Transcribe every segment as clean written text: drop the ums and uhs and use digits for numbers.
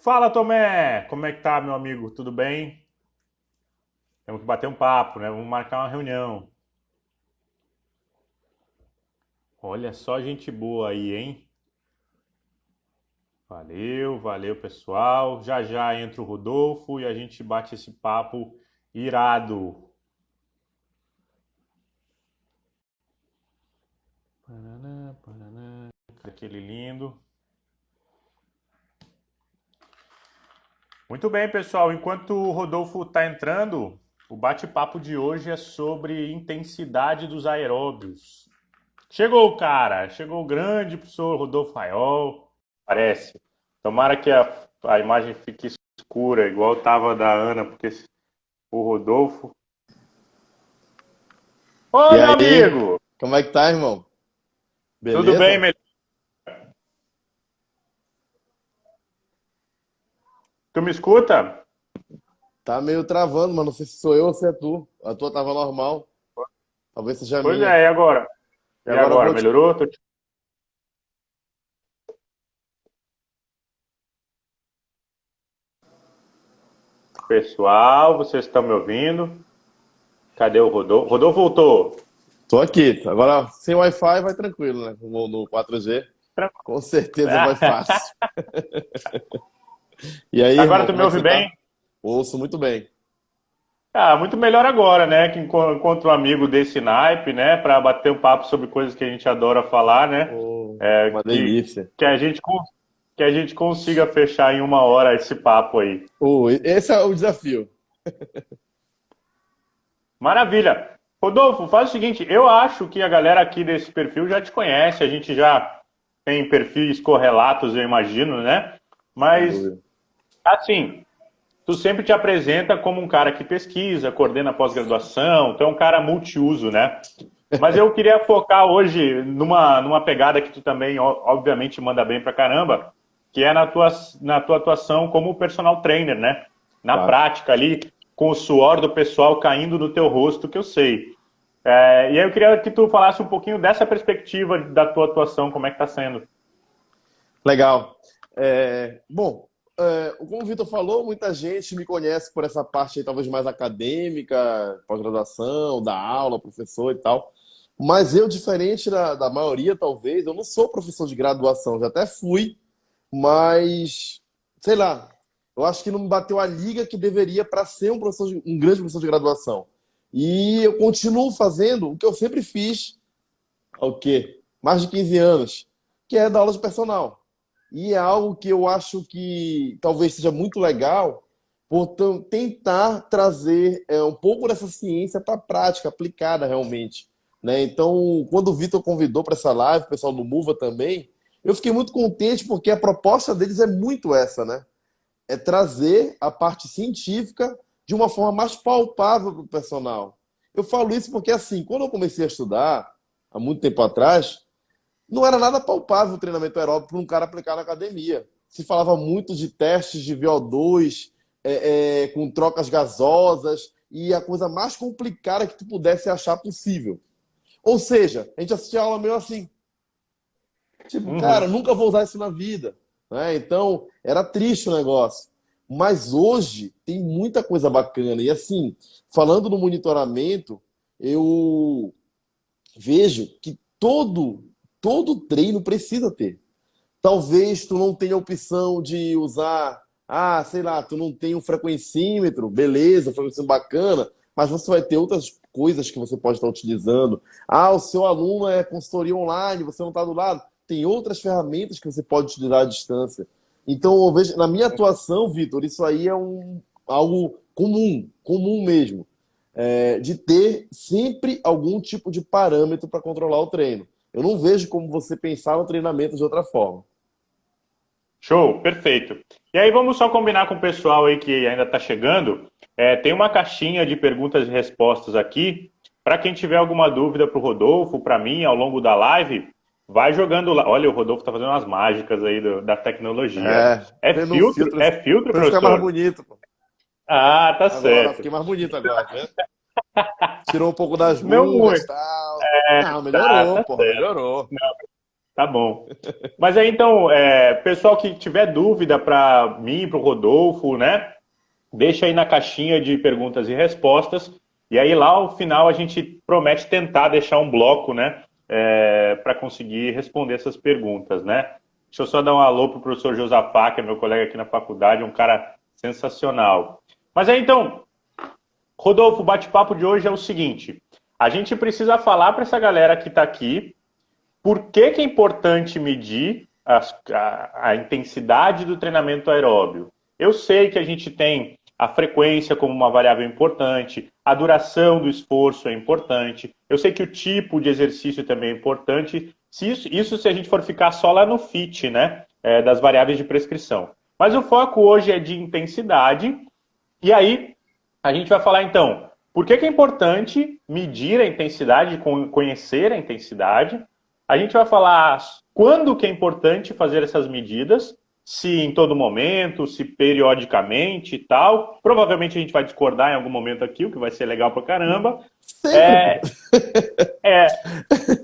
Fala, Tomé! Como é que tá, meu amigo? Tudo bem? Temos que bater um papo, né? Vamos marcar uma reunião. Olha só gente boa aí, hein? Valeu, valeu, pessoal. Já já entra o Rodolfo e a gente bate esse papo irado. Paraná, paraná. Aquele lindo. Muito bem, pessoal. Enquanto o Rodolfo tá entrando, o bate-papo de hoje é sobre intensidade dos aeróbios. Chegou o cara, chegou o grande professor Rodolfo Raiol, parece. Tomara que a imagem fique escura, igual estava da Ana, porque o Rodolfo. Ô, E meu aí, amigo! como é que tá, irmão? Tudo bem, Beleza? melhor? Tu me escuta? Tá meio travando, mas não sei se sou eu ou se é tu. A tua tava normal, talvez seja a Pois minha. é, e agora? E E agora eu agora, vou te... melhorou? Pessoal, vocês estão me ouvindo? Cadê o Rodolfo? Rodolfo voltou. Tô aqui. Agora, sem Wi-Fi vai tranquilo, né? No 4G, com certeza vai fácil. E aí, Agora irmão, tu como me é que ouve você bem? tá? Ouço muito bem. Ah, muito melhor agora, né? Que encontro um amigo desse naipe, né? Para bater um papo sobre coisas que a gente adora falar, né? Oh, É, uma delícia. que a gente, que a gente consiga fechar em uma hora esse papo aí. Oh, esse é o desafio. Maravilha. Rodolfo, faz o seguinte, eu acho que a galera aqui desse perfil já te conhece, a gente já tem perfis correlatos, eu imagino, né? Sem Mas, dúvida. assim, tu sempre te apresenta como um cara que pesquisa, coordena pós-graduação, tu é um cara multiuso, né? Mas eu queria focar hoje numa pegada que tu também, obviamente, manda bem pra caramba, que é na tua atuação como personal trainer, né? Na Claro. prática ali, com o suor do pessoal caindo no teu rosto, que eu sei. E aí eu queria que tu falasse um pouquinho dessa perspectiva da tua atuação, como é que tá sendo. Legal. Bom, como o Vitor falou, muita gente me conhece por essa parte aí, talvez mais acadêmica, pós-graduação, da aula, professor e tal. Mas eu, diferente da maioria, talvez, eu não sou professor de graduação, já até fui, mas sei lá, eu acho que não me bateu a liga que deveria para ser um grande professor de graduação. E eu continuo fazendo o que eu sempre fiz há o quê? Mais de 15 anos, que é dar aula de personal. E é algo que eu acho que talvez seja muito legal, por tentar trazer um pouco dessa ciência para a prática, aplicada realmente. Né? Então, quando o Vitor convidou para essa live, o pessoal do Muva também, eu fiquei muito contente porque a proposta deles é muito essa, né? É trazer a parte científica de uma forma mais palpável para o personal. Eu falo isso porque, assim, quando eu comecei a estudar, há muito tempo atrás, não era nada palpável o treinamento aeróbico para um cara aplicar na academia. Se falava muito de testes de VO2, com trocas gasosas, e a coisa mais complicada que tu pudesse achar possível. Ou seja, a gente assistia a aula meio assim, tipo, cara, Uhum. nunca vou usar isso na vida. Né? Então, era triste o negócio. Mas hoje tem muita coisa bacana. E assim, falando no monitoramento, eu vejo que todo treino precisa ter. Talvez tu não tenha a opção de usar, sei lá, tu não tem um frequencímetro, beleza, um frequencímetro bacana, mas você vai ter outras coisas que você pode estar utilizando. O seu aluno é consultoria online, você não está do lado. Tem outras ferramentas que você pode utilizar à distância. Então, eu vejo, na minha atuação, Vitor, isso aí é algo comum mesmo, de ter sempre algum tipo de parâmetro para controlar o treino. Eu não vejo como você pensar no treinamento de outra forma. Show, perfeito. E aí vamos só combinar com o pessoal aí que ainda está chegando. Tem uma caixinha de perguntas e respostas aqui. Para quem tiver alguma dúvida para o Rodolfo, para mim, ao longo da live, vai jogando lá. Olha, o Rodolfo está fazendo umas mágicas aí da tecnologia. É Tendo um filtro? filtro É filtro, para ficar mais professor? bonito, pô. Ah, tá Agora, certo. fiquei mais bonito agora, tá vendo? Tirou um pouco das Não rugas muito. e tal. Não, Tá melhorou, porra, certo. melhorou. Tá bom. Mas aí então, pessoal que tiver dúvida para mim, para o Rodolfo, né? Deixa aí na caixinha de perguntas e respostas. E aí lá ao final a gente promete tentar deixar um bloco, né? Para conseguir responder essas perguntas, né? Deixa eu só dar um alô pro professor Josafá, que é meu colega aqui na faculdade, um cara sensacional. Mas aí então, Rodolfo, o bate-papo de hoje é o seguinte: a gente precisa falar para essa galera que está aqui por que que é importante medir a intensidade do treinamento aeróbio. Eu sei que a gente tem a frequência como uma variável importante, a duração do esforço é importante, eu sei que o tipo de exercício também é importante, isso se a gente for ficar só lá no FIT, né, das variáveis de prescrição. Mas o foco hoje é de intensidade, e aí a gente vai falar então, por que que é importante medir a intensidade, conhecer a intensidade. A gente vai falar quando que é importante fazer essas medidas, se em todo momento, se periodicamente e tal. Provavelmente a gente vai discordar em algum momento aqui, o que vai ser legal pra caramba. Sempre, pô. É,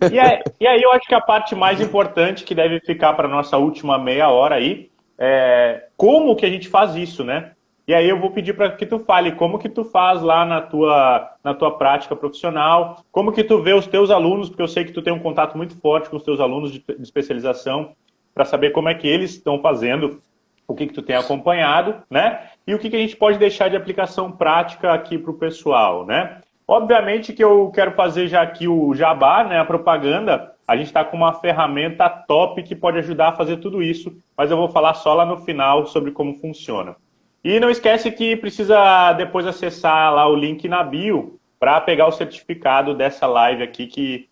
é, e aí eu acho que a parte mais importante que deve ficar para nossa última meia hora aí é como que a gente faz isso, né? E aí eu vou pedir para que tu fale como que tu faz lá na tua prática profissional, como que tu vê os teus alunos, porque eu sei que tu tem um contato muito forte com os teus alunos de especialização, para saber como é que eles estão fazendo, o que que tu tem acompanhado, né? E o que que a gente pode deixar de aplicação prática aqui para o pessoal, né? Obviamente que eu quero fazer já aqui o jabá, né, a propaganda. A gente está com uma ferramenta top que pode ajudar a fazer tudo isso, mas eu vou falar só lá no final sobre como funciona. E não esquece que precisa depois acessar lá o link na bio para pegar o certificado dessa live aqui que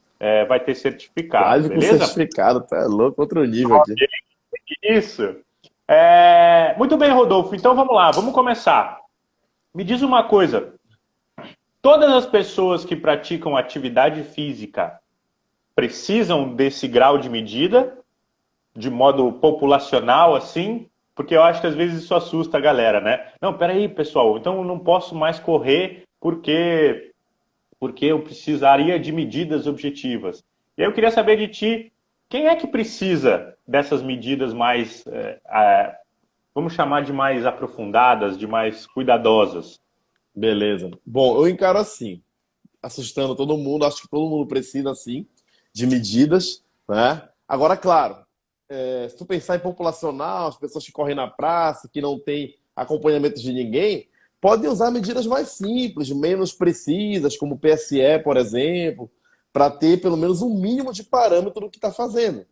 vai ter certificado, Live com beleza? certificado, tá louco, outro nível aqui. Isso. Muito bem, Rodolfo. Então vamos lá, vamos começar. Me diz uma coisa. Todas as pessoas que praticam atividade física precisam desse grau de medida, de modo populacional, assim? Porque eu acho que às vezes isso assusta a galera, né? Não, peraí, pessoal, então eu não posso mais correr porque eu precisaria de medidas objetivas. E aí eu queria saber de ti, quem é que precisa dessas medidas mais, vamos chamar de mais aprofundadas, de mais cuidadosas? Beleza. Bom, eu encaro assim, assustando todo mundo, acho que todo mundo precisa, assim, de medidas, né? Agora, claro, se tu pensar em populacional, as pessoas que correm na praça, que não tem acompanhamento de ninguém, podem usar medidas mais simples, menos precisas, como o PSE, por exemplo, para ter pelo menos um mínimo de parâmetro do que está fazendo,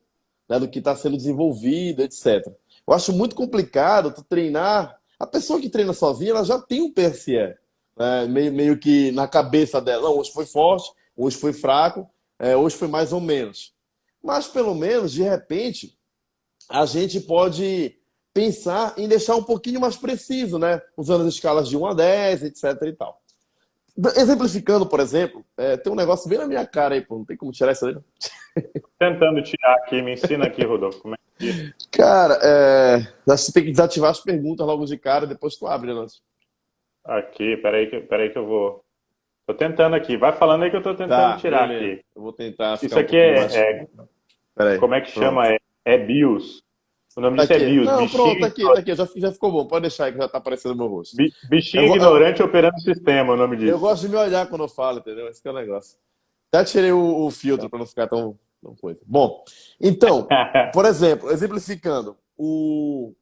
né? Do que está sendo desenvolvido, etc. Eu acho muito complicado tu treinar. A pessoa que treina sozinha, ela já tem um PSE, né? Meio que na cabeça dela. Não, hoje foi forte, hoje foi fraco, hoje foi mais ou menos. Mas pelo menos, de repente, a gente pode pensar em deixar um pouquinho mais preciso, né? Usando as escalas de 1 a 10, etc e tal. Exemplificando, por exemplo, tem um negócio bem na minha cara aí, pô, não tem como tirar isso aí, não. Tentando tirar aqui, me ensina aqui, Rodolfo, como é que tira? Cara, acho que você tem que desativar as perguntas logo de cara, depois tu abre, né? Aqui, peraí que eu vou. Tô tentando aqui. Vai falando aí que eu tô tentando Tá, tirar beleza. aqui. Eu vou tentar Isso ficar um aqui pouquinho mais. Peraí, como é que chama? pronto. É BIOS. O nome Tá disso é aqui. BIOS, Não, pronto, bichinho, tá aqui, já ficou bom. Pode deixar aí que já tá aparecendo no meu rosto. bichinho Eu, eu, ignorante operando o sistema, o nome eu disso. gosto de me olhar quando eu falo, entendeu? Esse que é o negócio. Até tirei o filtro para não ficar tão coisa. Bom, então, por exemplo, exemplificando, o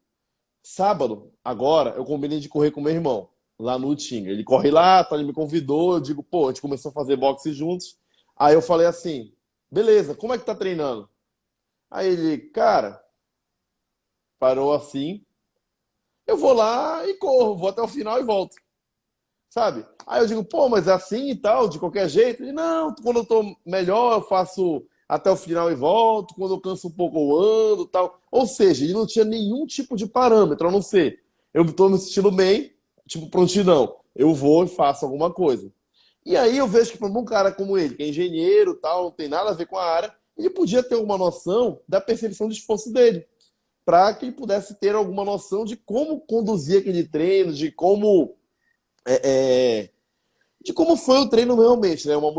sábado, agora, eu combinei de correr com meu irmão, lá no Utinga. Ele corre lá, tá, ele me convidou, eu digo, pô, a gente começou a fazer boxe juntos. Aí eu falei assim, beleza, como é que tá treinando? Aí ele, cara, parou assim, eu vou lá e corro, vou até o final e volto, sabe? Aí eu digo, pô, mas é assim e tal, de qualquer jeito? Ele, não, quando eu tô melhor, eu faço até o final e volto, quando eu canso um pouco eu ando e tal. Ou seja, ele não tinha nenhum tipo de parâmetro, a não ser, eu tô me sentindo bem, tipo, prontidão, eu vou e faço alguma coisa. E aí eu vejo que para um cara como ele, que é engenheiro, tal, não tem nada a ver com a área, ele podia ter alguma noção da percepção de esforço dele, para que ele pudesse ter alguma noção de como conduzir aquele treino, é, de como foi o treino realmente, né? Um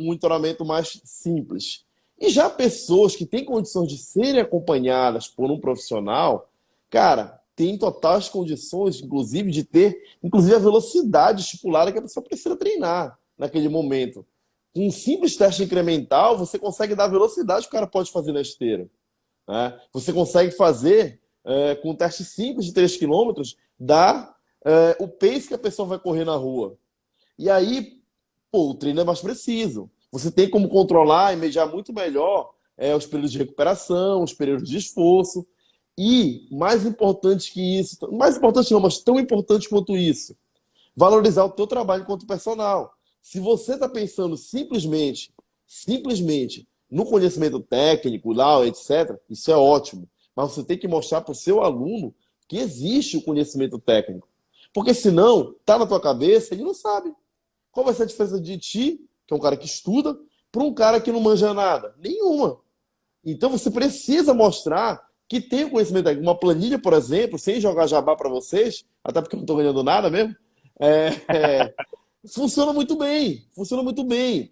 monitoramento mais simples. E já pessoas que têm condições de serem acompanhadas por um profissional, cara, tem totais condições, inclusive, de ter, inclusive, a velocidade estipulada que a pessoa precisa treinar naquele momento. Com um simples teste incremental, você consegue dar a velocidade que o cara pode fazer na esteira, né? Você consegue fazer, com um teste simples de 3 quilômetros, dar o pace que a pessoa vai correr na rua. E aí, pô, o treino é mais preciso. Você tem como controlar e mediar muito melhor os períodos de recuperação, os períodos de esforço. E, mais importante que isso, mais importante não, mas tão importante quanto isso, valorizar o teu trabalho enquanto personal. Se você está pensando simplesmente no conhecimento técnico, lá, etc., isso é ótimo. Mas você tem que mostrar para o seu aluno que existe o conhecimento técnico. Porque senão, tá na tua cabeça, ele não sabe. Qual vai ser a diferença de ti, que é um cara que estuda, para um cara que não manja nada? Nenhuma. Então você precisa mostrar que tem o conhecimento técnico. Uma planilha, por exemplo, sem jogar jabá para vocês, até porque eu não estou ganhando nada mesmo, é, é, funciona muito bem. Funciona muito bem.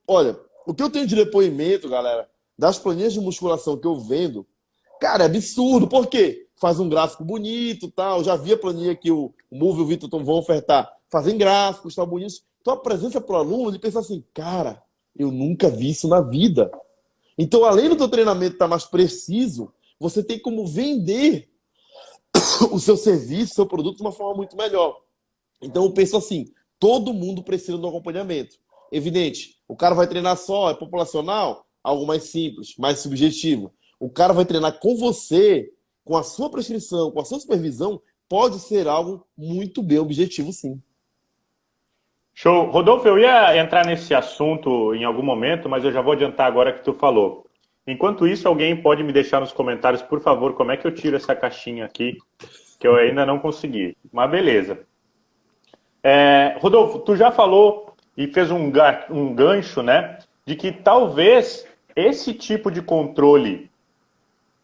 Olha, o que eu tenho de depoimento, galera, das planilhas de musculação que eu vendo, cara, é absurdo. Por quê? Faz um gráfico bonito, tal. Já vi a planilha que o Move e o Vitor vão ofertar. Fazem gráficos, tal, bonitos. Então a presença para o aluno, ele pensa assim, cara, eu nunca vi isso na vida. Então, além do teu treinamento estar mais preciso, você tem como vender o seu serviço, o seu produto de uma forma muito melhor. Então, eu penso assim, todo mundo precisa de um acompanhamento. Evidente, o cara vai treinar só, é populacional, algo mais simples, mais subjetivo. O cara vai treinar com você, com a sua prescrição, com a sua supervisão, pode ser algo muito bem objetivo, sim. Show. Rodolfo, eu ia entrar nesse assunto em algum momento, mas eu já vou adiantar agora que tu falou. Enquanto isso, alguém pode me deixar nos comentários, por favor, como é que eu tiro essa caixinha aqui, que eu ainda não consegui. Mas beleza. Rodolfo, tu já falou e fez um gancho, né, de que talvez esse tipo de controle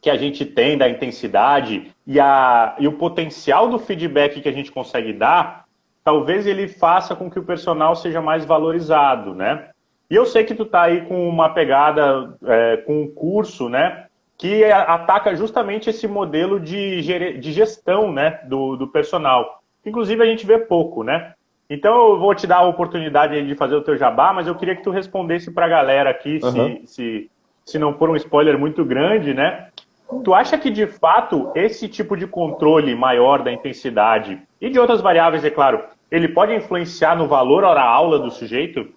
que a gente tem da intensidade e o potencial do feedback que a gente consegue dar, talvez ele faça com que o personal seja mais valorizado, né? E eu sei que tu tá aí com uma pegada, com um curso, né, que ataca justamente esse modelo de gestão, né, do personal. Inclusive a gente vê pouco, né? Então eu vou te dar a oportunidade aí de fazer o teu jabá, mas eu queria que tu respondesse para a galera aqui, Uhum. se não for um spoiler muito grande, né? Tu acha que, de fato, esse tipo de controle maior da intensidade e de outras variáveis, é claro, ele pode influenciar no valor hora-aula do sujeito?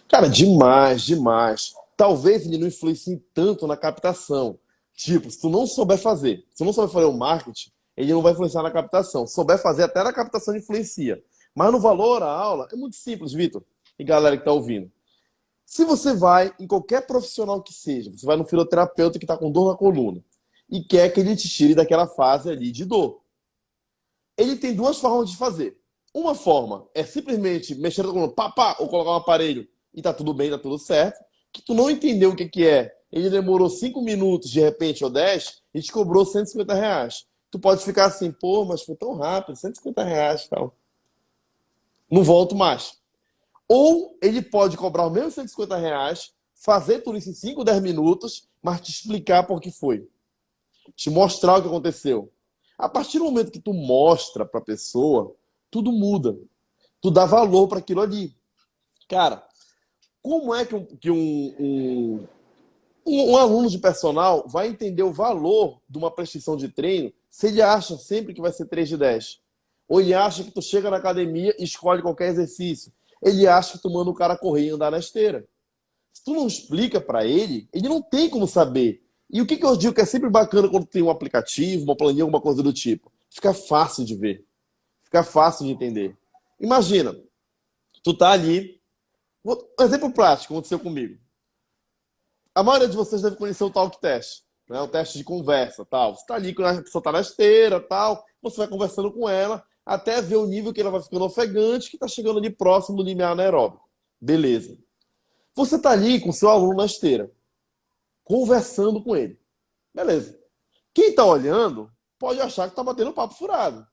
Cara, demais, demais. Talvez ele não influencie tanto na captação. Tipo, se tu não souber fazer, se tu não souber fazer o marketing, ele não vai influenciar na captação. Se souber fazer, até na captação influencia. Mas no valor à aula, é muito simples, Vitor. E galera que tá ouvindo. Se você vai em qualquer profissional que seja, você vai no fisioterapeuta que tá com dor na coluna e quer que ele te tire daquela fase ali de dor. Ele tem duas formas de fazer. Uma forma é simplesmente mexer na coluna, pá, pá, ou colocar um aparelho e tá tudo bem, tá tudo certo. Que tu não entendeu o que que é. Ele demorou 5 minutos, de repente, ou 10, e te cobrou R$ 150. Tu pode ficar assim, pô, mas foi tão rápido, R$ 150 e tal. Não volto mais. Ou ele pode cobrar os mesmos R$ 150, fazer tudo isso em 5, 10 minutos, mas te explicar por que foi. Te mostrar o que aconteceu. A partir do momento que tu mostra para a pessoa, tudo muda. Tu dá valor para aquilo ali. Cara, como é que um aluno de personal vai entender o valor de uma prescrição de treino se ele acha sempre que vai ser 3 de 10? Ou ele acha que tu chega na academia e escolhe qualquer exercício? Ele acha que tu manda o cara correr e andar na esteira. Se tu não explica para ele, ele não tem como saber. E o que eu digo que é sempre bacana quando tem um aplicativo, uma planilha, alguma coisa do tipo? Fica fácil de ver. Fica fácil de entender. Imagina, tu tá ali. Um exemplo prático aconteceu comigo. A maioria de vocês deve conhecer o Talk Test, né? O teste de conversa, tal. Você está ali, quando a pessoa está na esteira, tal, você vai conversando com ela até ver o nível que ela vai ficando ofegante, que está chegando ali próximo do limiar anaeróbico. Beleza. Você está ali com o seu aluno na esteira, conversando com ele. Beleza. Quem está olhando pode achar que está batendo papo furado.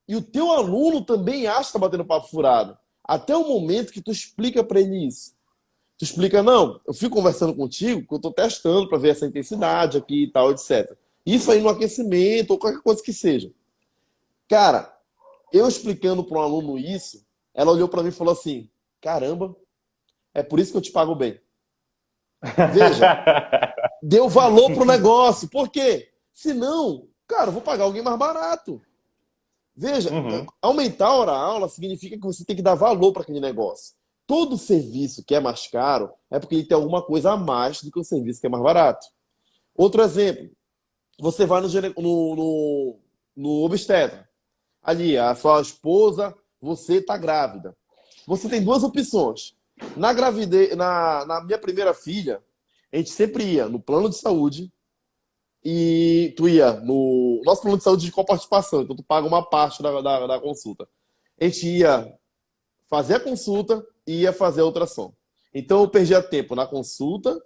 E o teu aluno também acha que está batendo papo furado. Até o momento que tu explica para ele isso. Tu explica, não, eu fico conversando contigo porque eu tô testando para ver essa intensidade aqui e tal, etc. Isso aí no aquecimento ou qualquer coisa que seja. Cara, eu explicando para um aluno isso, ela olhou para mim e falou assim: caramba, é por isso que eu te pago bem. Veja, deu valor pro negócio. Por quê? Senão, cara, eu vou pagar alguém mais barato. Veja, Uhum. aumentar a hora-aula significa que você tem que dar valor para aquele negócio. Todo serviço que é mais caro é porque ele tem alguma coisa a mais do que o serviço que é mais barato. Outro exemplo, você vai no obstetra. Ali, a sua esposa, você está grávida. Você tem duas opções. Na gravidez, na minha primeira filha, a gente sempre ia no plano de saúde e tu ia no nosso plano de saúde de coparticipação, então tu paga uma parte da consulta. A gente ia fazer a consulta e ia fazer a ultrassom. Então eu perdia tempo na consulta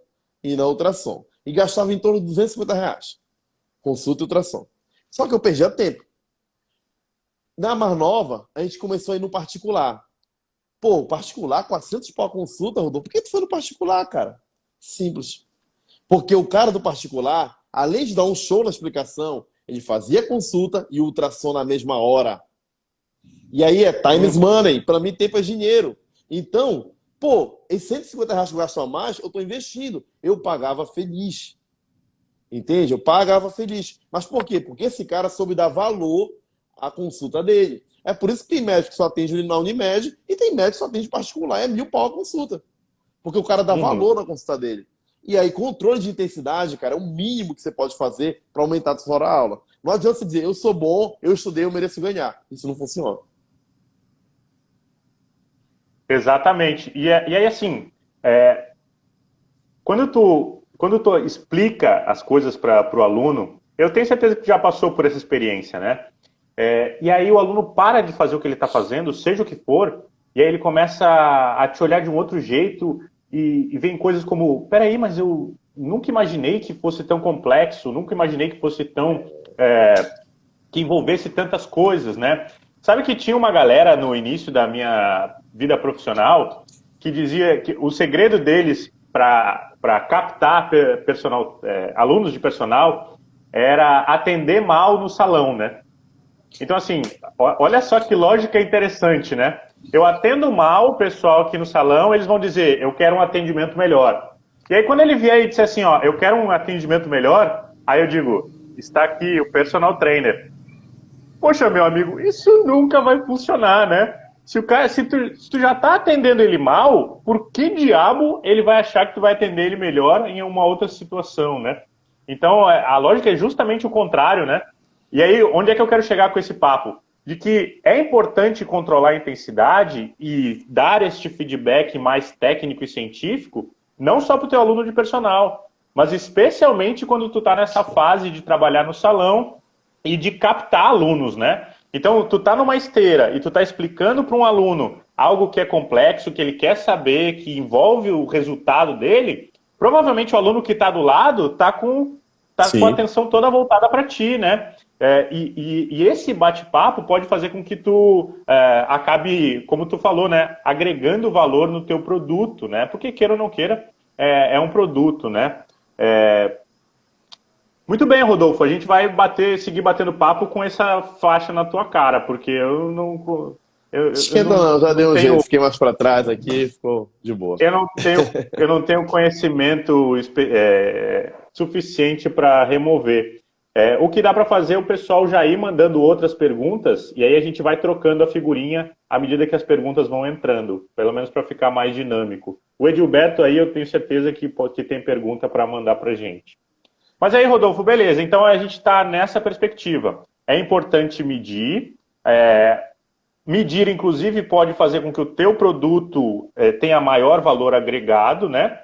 e na ultrassom. E gastava em torno de R$ 250. Consulta e ultrassom. Só que eu perdia tempo. Na mais nova, a gente começou a ir no particular. Pô, particular, 400 por consulta, Rodolfo. Por que tu foi no particular, cara? Simples. Porque o cara do particular, além de dar um show na explicação, ele fazia consulta e ultrassom na mesma hora. E aí é time is Uhum. money. Para mim, tempo é dinheiro. Então, pô, esses R$ 150 que eu gasto a mais, eu estou investindo. Eu pagava feliz. Entende? Eu pagava feliz. Mas por quê? Porque esse cara soube dar valor à consulta dele. É por isso que tem médico que só atende na Unimed e tem médico que só atende particular. É R$ 1.000 a consulta. Porque o cara dá Uhum. valor na consulta dele. E aí, controle de intensidade, cara, é o mínimo que você pode fazer para aumentar a sua hora-aula. Não adianta você dizer, eu sou bom, eu estudei, eu mereço ganhar. Isso não funciona. Exatamente. E aí, assim, é, quando tu explica as coisas para o aluno, eu tenho certeza que tu já passou por essa experiência, né? E aí o aluno para de fazer o que ele está fazendo, seja o que for, e aí ele começa a te olhar de um outro jeito e vem coisas como, peraí, mas eu nunca imaginei que fosse tão complexo, nunca imaginei que fosse tão que envolvesse tantas coisas, né? Sabe que tinha uma galera no início da minha vida profissional que dizia que o segredo deles para captar personal, alunos de personal era atender mal no salão, né? Então, assim, olha só que lógica interessante, né? Eu atendo mal o pessoal aqui no salão, eles vão dizer, eu quero um atendimento melhor. E aí, quando ele vier e disser assim, ó, eu quero um atendimento melhor, aí eu digo, está aqui o personal trainer. Poxa, meu amigo, isso nunca vai funcionar, né? Se tu já tá atendendo ele mal, por que diabo ele vai achar que tu vai atender ele melhor em uma outra situação, né? Então, a lógica é justamente o contrário, né? E aí, onde é que eu quero chegar com esse papo? De que é importante controlar a intensidade e dar este feedback mais técnico e científico, não só para o teu aluno de personal, mas especialmente quando tu está nessa fase de trabalhar no salão e de captar alunos, né? Então, tu tá numa esteira e tu tá explicando para um aluno algo que é complexo, que ele quer saber, que envolve o resultado dele, provavelmente o aluno que está do lado tá com a Sim. atenção toda voltada para ti, né? E esse bate-papo pode fazer com que tu acabe, como tu falou, né, agregando valor no teu produto, né? Porque queira ou não queira, é um produto, né? É, muito bem, Rodolfo. A gente vai seguir batendo papo com essa faixa na tua cara, porque eu Esquenta não, já não deu um tenho, jeito. Fiquei mais para trás aqui, ficou de boa. eu não tenho conhecimento suficiente para remover. O que dá para fazer é o pessoal já ir mandando outras perguntas e aí a gente vai trocando a figurinha à medida que as perguntas vão entrando, pelo menos para ficar mais dinâmico. O Edilberto aí eu tenho certeza que tem pergunta para mandar para gente. Mas aí, Rodolfo, beleza. Então a gente está nessa perspectiva. É importante medir. Medir, inclusive, pode fazer com que o teu produto tenha maior valor agregado, né?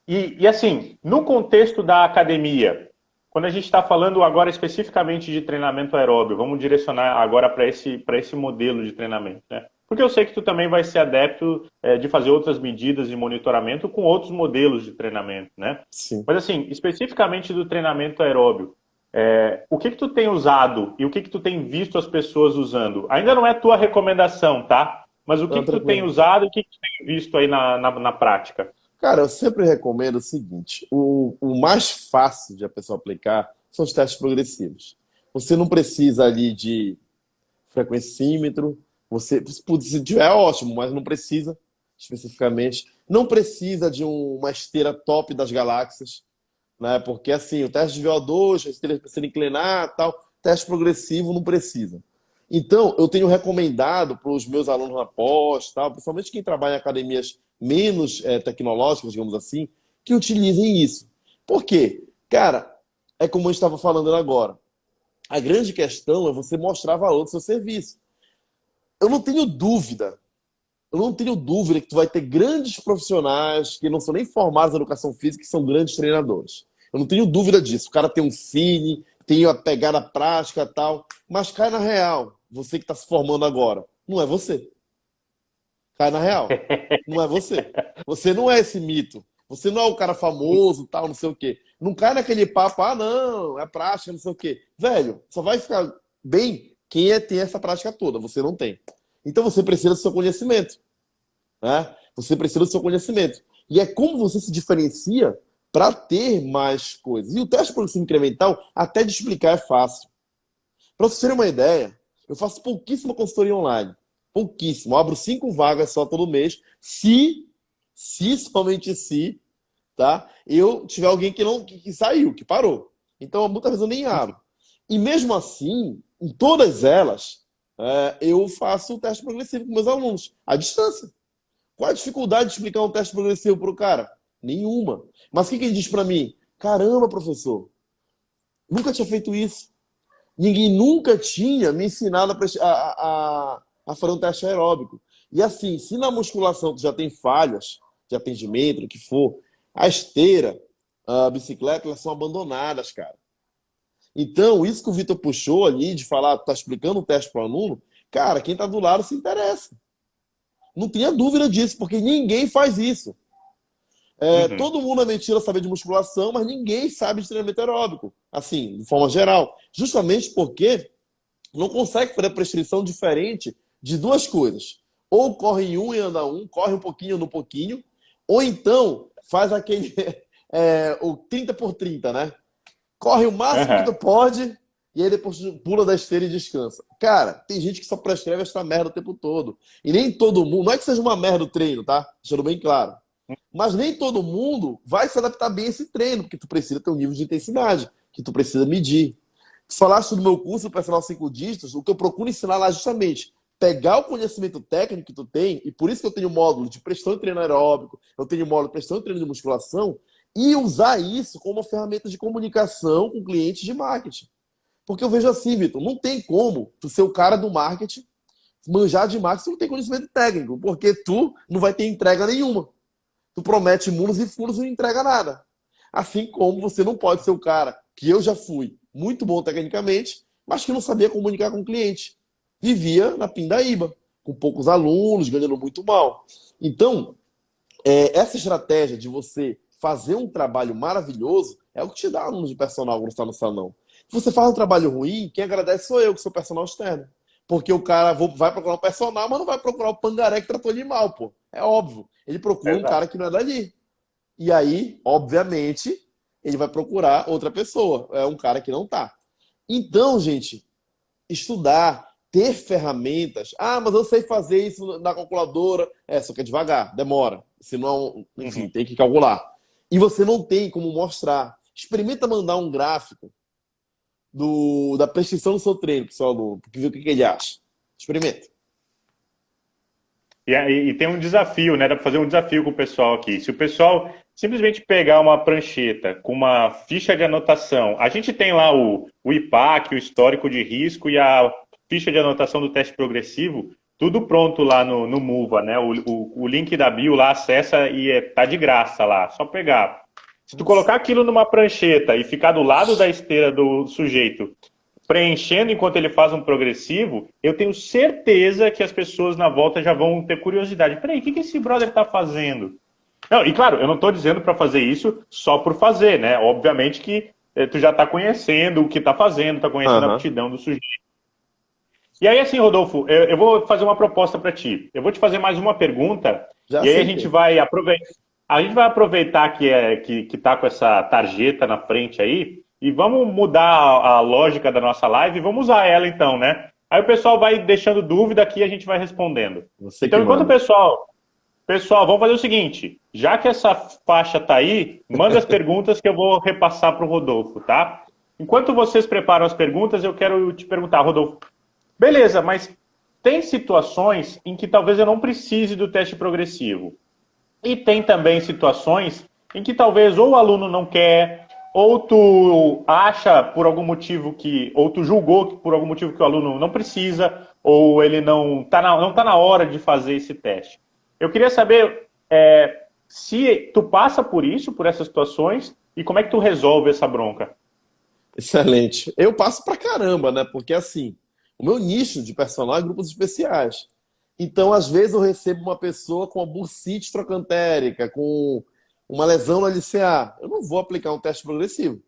E assim, no contexto da academia, quando a gente está falando agora especificamente de treinamento aeróbio, vamos direcionar agora para esse modelo de treinamento, né? Porque eu sei que tu também vai ser adepto de fazer outras medidas de monitoramento com outros modelos de treinamento, né? Sim. Mas assim, especificamente do treinamento aeróbio, o que tu tem usado e o que tu tem visto as pessoas usando? Ainda não é tua recomendação, tá? Mas o que Não, que tu tem tranquilo. usado e o que que tu tem visto aí na prática? Cara, eu sempre recomendo o seguinte: o mais fácil de a pessoa aplicar são os testes progressivos. Você não precisa ali de frequencímetro, se tiver, ótimo, mas não precisa especificamente. Não precisa de uma esteira top das galáxias, né? Porque assim, o teste de VO2, a esteira precisa inclinar, tal, teste progressivo não precisa. Então, eu tenho recomendado para os meus alunos na pós, tal, principalmente quem trabalha em academias menos tecnológicas, digamos assim, que utilizem isso. Por quê? Cara, é como eu estava falando agora. A grande questão é você mostrar valor do seu serviço. Eu não tenho dúvida, eu não tenho dúvida que tu vai ter grandes profissionais que não são nem formados em educação física, que são grandes treinadores. Eu não tenho dúvida disso. O cara tem um feeling, tem a pegada prática e tal, mas cai na real. Você que está se formando agora, não é você. Cai na real. Não é você. Você não é esse mito. Você não é o cara famoso, tal, não sei o quê. Não cai naquele papo, ah, não, é prática, não sei o quê. Velho, só vai ficar bem quem tem essa prática toda. Você não tem. Então você precisa do seu conhecimento, né? Você precisa do seu conhecimento. E é como você se diferencia para ter mais coisas. E o teste progressivo incremental, até de explicar, é fácil. Para vocês terem uma ideia, eu faço pouquíssima consultoria online. Pouquíssimo. Eu abro 5 vagas só todo mês. Somente se, tá? Eu tiver alguém que não que saiu, que parou. Então, muitas vezes eu nem abro. E mesmo assim, em todas elas, eu faço o teste progressivo com meus alunos, à distância. Qual a dificuldade de explicar um teste progressivo para o cara? Nenhuma. Mas o que ele diz para mim? Caramba, professor, nunca tinha feito isso. Ninguém nunca tinha me ensinado a fazer um teste aeróbico. E assim, se na musculação tu já tem falhas de atendimento, o que for, a esteira, a bicicleta, elas são abandonadas, cara. Então, isso que o Vitor puxou ali, de falar, tá explicando o teste para o aluno, cara, quem tá do lado se interessa. Não tenha dúvida disso, porque ninguém faz isso. Uhum. Todo mundo é mentira saber de musculação, mas ninguém sabe de treinamento aeróbico, assim, de forma geral. Justamente porque não consegue fazer a prescrição diferente de duas coisas. Ou corre em um e anda um, corre um pouquinho no pouquinho, ou então faz aquele o 30 por 30, né? Corre o máximo que tu Aham. pode e aí depois tu pula da esteira e descansa. Cara, tem gente que só prescreve essa merda o tempo todo. E nem todo mundo, não é que seja uma merda o treino, tá? Deixando bem claro. Mas nem todo mundo vai se adaptar bem a esse treino, porque tu precisa ter um nível de intensidade, que tu precisa medir. Tu falaste do meu curso, o Personal 5 Dígitos, o que eu procuro ensinar lá é justamente pegar o conhecimento técnico que tu tem, e por isso que eu tenho módulo de pressão e treino aeróbico, eu tenho módulo de pressão e treino de musculação, e usar isso como uma ferramenta de comunicação com clientes de marketing. Porque eu vejo assim, Vitor, não tem como tu ser o cara do marketing, manjar de marketing, se não tem conhecimento técnico, porque tu não vai ter entrega nenhuma. Tu promete mundos e fundos e não entrega nada. Assim como você não pode ser o cara que eu já fui muito bom tecnicamente, mas que não sabia comunicar com o cliente. Vivia na pindaíba, com poucos alunos, ganhando muito mal. Então, essa estratégia de você fazer um trabalho maravilhoso é o que te dá aluno de personal quando está no salão. Se você faz um trabalho ruim, quem agradece sou eu, que sou personal externo. Porque o cara vai procurar um personal, mas não vai procurar o pangaré que tratou ele mal, pô. É óbvio. Ele procura um Exato. cara que não é dali. E aí, obviamente, ele vai procurar outra pessoa. É um cara que não tá. Então, gente, estudar, ter ferramentas. Ah, mas eu sei fazer isso na calculadora. Só que é devagar, demora. Senão, enfim, Uhum. tem que calcular. E você não tem como mostrar. Experimenta mandar um gráfico da prescrição do seu treino para o seu aluno, porque ver o que ele acha. Experimenta. E tem um desafio, né? Dá para fazer um desafio com o pessoal aqui. Se o pessoal simplesmente pegar uma prancheta com uma ficha de anotação, a gente tem lá o IPAC, o histórico de risco e a ficha de anotação do teste progressivo, tudo pronto lá no Muva, né? O link da bio lá, acessa e tá de graça lá, só pegar. Se tu colocar aquilo numa prancheta e ficar do lado da esteira do sujeito preenchendo enquanto ele faz um progressivo, eu tenho certeza que as pessoas na volta já vão ter curiosidade. Peraí, o que esse brother está fazendo? Não, e claro, eu não estou dizendo para fazer isso só por fazer, né? Obviamente que tu já está conhecendo o que está fazendo, está conhecendo a Aham. aptidão do sujeito. E aí, assim, Rodolfo, eu vou fazer uma proposta para ti. Eu vou te fazer mais uma pergunta, Já e aí a gente aceitei. vai aproveitar. A gente vai aproveitar que tá com essa tarjeta na frente aí e vamos mudar a lógica da nossa live e vamos usar ela então, né? Aí o pessoal vai deixando dúvida aqui e a gente vai respondendo. Você que Então, enquanto o manda. pessoal, vamos fazer o seguinte: já que essa faixa tá aí, manda as perguntas que eu vou repassar para o Rodolfo, tá? Enquanto vocês preparam as perguntas, eu quero te perguntar, Rodolfo. Beleza, mas tem situações em que talvez eu não precise do teste progressivo. E tem também situações em que talvez ou o aluno não quer, ou tu acha por algum motivo que, ou tu julgou que por algum motivo que o aluno não precisa, ou ele não tá na hora de fazer esse teste. Eu queria saber se tu passa por isso, por essas situações, e como é que tu resolve essa bronca? Excelente. Eu passo pra caramba, né? Porque assim, o meu nicho de personal é grupos especiais. Então, às vezes, eu recebo uma pessoa com uma bursite trocantérica, com uma lesão no LCA. Eu não vou aplicar um teste progressivo,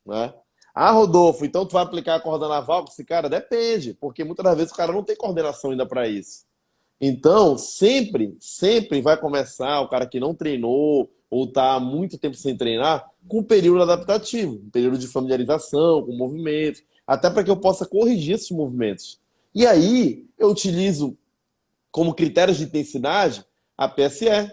né? Ah, Rodolfo, então tu vai aplicar a corda naval com esse cara? Depende, porque muitas das vezes o cara não tem coordenação ainda para isso. Então, sempre vai começar o cara que não treinou ou está há muito tempo sem treinar com um período adaptativo, um período de familiarização com movimentos, até para que eu possa corrigir esses movimentos. E aí, eu utilizo como critérios de intensidade a PSE,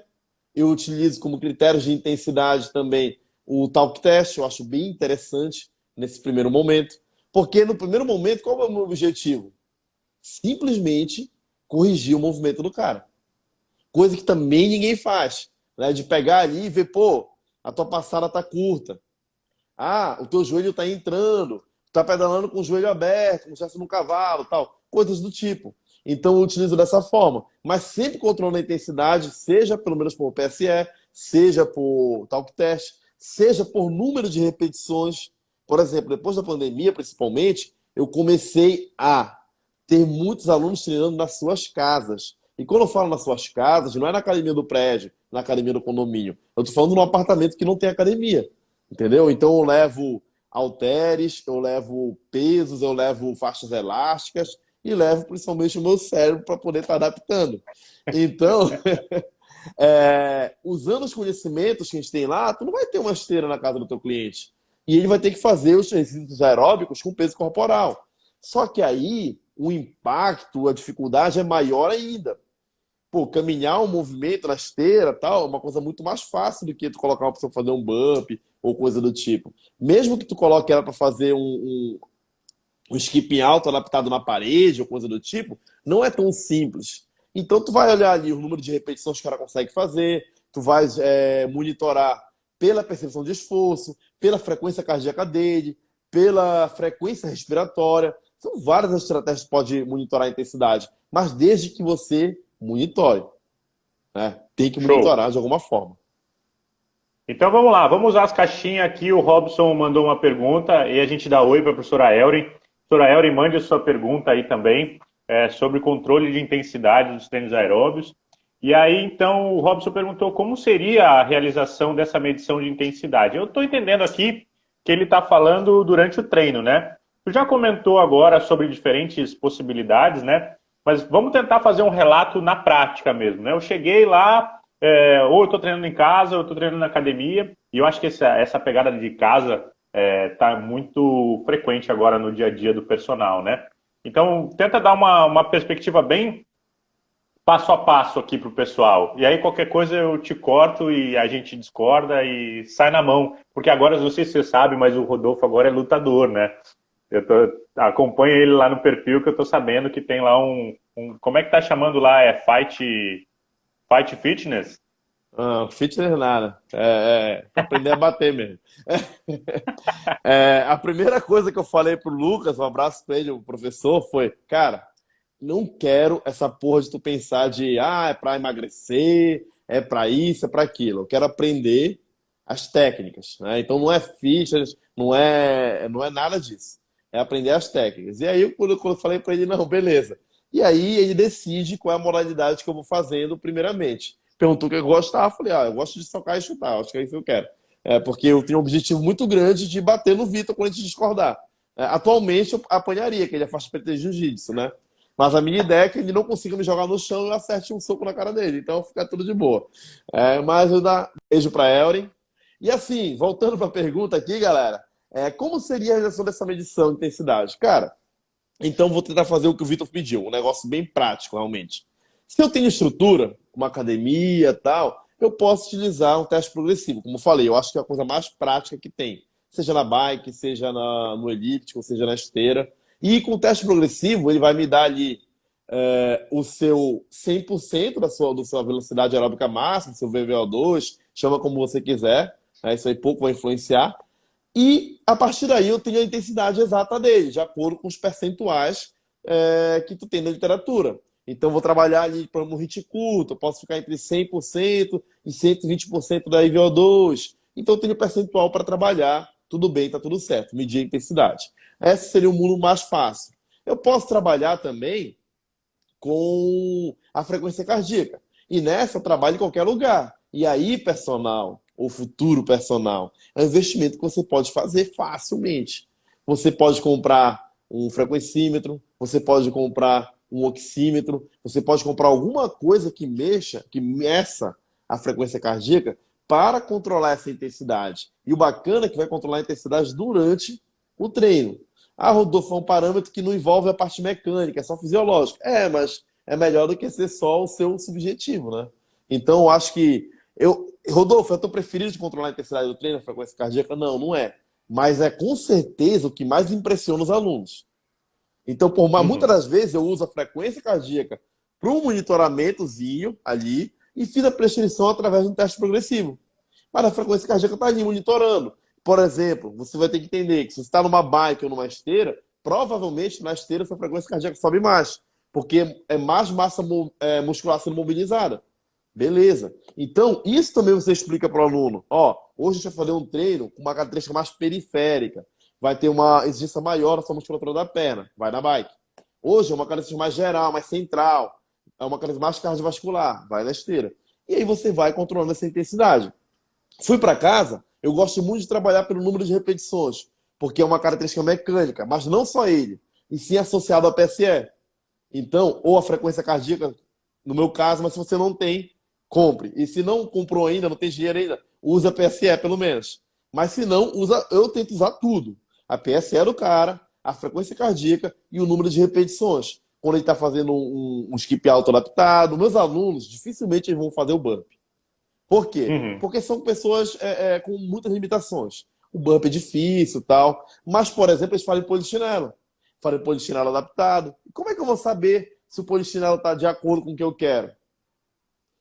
eu utilizo como critérios de intensidade também o talk test, eu acho bem interessante nesse primeiro momento, porque no primeiro momento, qual é o meu objetivo? Simplesmente corrigir o movimento do cara. Coisa que também ninguém faz, né? De pegar ali e ver, pô, a tua passada tá curta. Ah, o teu joelho tá entrando, tá pedalando com o joelho aberto, como se fosse num cavalo, tal. Coisas do tipo. Então eu utilizo dessa forma, mas sempre controlando a intensidade, seja pelo menos por PSE, seja por talk test, seja por número de repetições. Por exemplo, depois da pandemia, principalmente, eu comecei a ter muitos alunos treinando nas suas casas. E quando eu falo nas suas casas, não é na academia do prédio, na academia do condomínio. Eu estou falando num apartamento que não tem academia. Entendeu? Então eu levo halteres, eu levo pesos, eu levo faixas elásticas e levo principalmente o meu cérebro para poder estar adaptando. Então, usando os conhecimentos que a gente tem lá, tu não vai ter uma esteira na casa do teu cliente. E ele vai ter que fazer os exercícios aeróbicos com peso corporal. Só que aí o impacto, a dificuldade é maior ainda. Pô, caminhar um movimento na esteira tal, é uma coisa muito mais fácil do que tu colocar uma pessoa fazer um bump ou coisa do tipo. Mesmo que tu coloque ela para fazer um skipping alto adaptado na parede ou coisa do tipo, não é tão simples. Então tu vai olhar ali o número de repetições que o cara consegue fazer, tu vai monitorar pela percepção de esforço, pela frequência cardíaca dele, pela frequência respiratória. São várias as estratégias que tu pode monitorar a intensidade, mas desde que você monitore, né? Tem que Show. monitorar de alguma forma. Então vamos lá, vamos usar as caixinhas aqui. O Robson mandou uma pergunta e a gente dá oi para a professora Elrin. Professora Elrin, mande a sua pergunta aí também sobre controle de intensidade dos treinos aeróbios. E aí, então, o Robson perguntou como seria a realização dessa medição de intensidade. Eu estou entendendo aqui que ele está falando durante o treino, né? Tu já comentou agora sobre diferentes possibilidades, né? Mas vamos tentar fazer um relato na prática mesmo, né? Eu cheguei lá, ou eu estou treinando em casa, ou eu estou treinando na academia, e eu acho que essa pegada de casa está muito frequente agora no dia a dia do personal, né? Então, tenta dar uma perspectiva bem passo a passo aqui para o pessoal. E aí, qualquer coisa eu te corto e a gente discorda e sai na mão. Porque agora, não sei se você sabe, mas o Rodolfo agora é lutador, né? Acompanha ele lá no perfil que eu tô sabendo que tem lá como é que tá chamando lá? É Fight Fitness? Ah, fitness nada. Aprender a bater mesmo. A primeira coisa que eu falei pro Lucas, um abraço pra ele, o professor, foi, cara, não quero essa porra de tu pensar é pra emagrecer, é pra isso, é pra aquilo. Eu quero aprender as técnicas, né? Então não é fitness, não é nada disso. É aprender as técnicas. E aí, quando eu falei pra ele, não, beleza. E aí ele decide qual é a modalidade que eu vou fazendo primeiramente. Perguntou o que eu gostava, eu falei, eu gosto de socar e chutar, acho que é isso que eu quero. Porque eu tenho um objetivo muito grande de bater no Vitor quando a gente discordar. Atualmente eu apanharia, que ele é faixa preta de jiu-jitsu, né? Mas a minha ideia é que ele não consiga me jogar no chão e eu acerte um soco na cara dele. Então fica tudo de boa. Mas eu dar beijo pra Elrin. E assim, voltando para a pergunta aqui, galera, como seria a realização dessa medição de intensidade? Cara, então vou tentar fazer o que o Vitor pediu, um negócio bem prático, realmente. Se eu tenho estrutura, uma academia e tal, eu posso utilizar um teste progressivo. Como eu falei, eu acho que é a coisa mais prática que tem. Seja na bike, seja no elíptico, seja na esteira. E com o teste progressivo, ele vai me dar ali o seu 100% da sua velocidade aeróbica máxima, seu VVO2, chama como você quiser. Isso aí pouco vai influenciar. E a partir daí eu tenho a intensidade exata dele, de acordo com os percentuais que tu tem na literatura. Então eu vou trabalhar ali para um hit curto, eu posso ficar entre 100% e 120% da IVO2. Então eu tenho percentual para trabalhar, tudo bem, tá tudo certo, medir a intensidade. Esse seria o mundo mais fácil. Eu posso trabalhar também com a frequência cardíaca. E nessa eu trabalho em qualquer lugar. E aí, personal, ou futuro personal, é um investimento que você pode fazer facilmente. Você pode comprar um frequencímetro, você pode comprar um oxímetro, você pode comprar alguma coisa que meça a frequência cardíaca para controlar essa intensidade. E o bacana é que vai controlar a intensidade durante o treino. Ah, Rodolfo, é um parâmetro que não envolve a parte mecânica, é só fisiológico. Mas é melhor do que ser só o seu subjetivo, né? Então, eu acho que Rodolfo, é o teu preferido de controlar a intensidade do treino, a frequência cardíaca? Não, não é. Mas é com certeza o que mais impressiona os alunos. Então, muitas Uhum. das vezes eu uso a frequência cardíaca para um monitoramentozinho ali e fiz a prescrição através de um teste progressivo. Mas a frequência cardíaca está ali monitorando. Por exemplo, você vai ter que entender que se você está numa bike ou numa esteira, provavelmente na esteira sua frequência cardíaca sobe mais, porque é mais massa muscular sendo mobilizada. Beleza. Então, isso também você explica para o aluno. Hoje a gente vai fazer um treino com uma característica mais periférica. Vai ter uma exigência maior na sua musculatura da perna. Vai na bike. Hoje é uma característica mais geral, mais central. É uma característica mais cardiovascular. Vai na esteira. E aí você vai controlando essa intensidade. Fui para casa, eu gosto muito de trabalhar pelo número de repetições, porque é uma característica mecânica, mas não só ele, e sim associado ao PSE. Então, ou a frequência cardíaca, no meu caso, mas se você não tem, compre. E se não comprou ainda, não tem dinheiro ainda, usa a PSE pelo menos. Mas se não, eu tento usar tudo. A PSE do cara, a frequência cardíaca e o número de repetições. Quando ele está fazendo um skip alto adaptado, meus alunos dificilmente eles vão fazer o bump. Por quê? Uhum. Porque são pessoas com muitas limitações. O bump é difícil e tal. Mas, por exemplo, eles fazem polichinelo. Fazem polichinelo adaptado. E como é que eu vou saber se o polichinelo está de acordo com o que eu quero?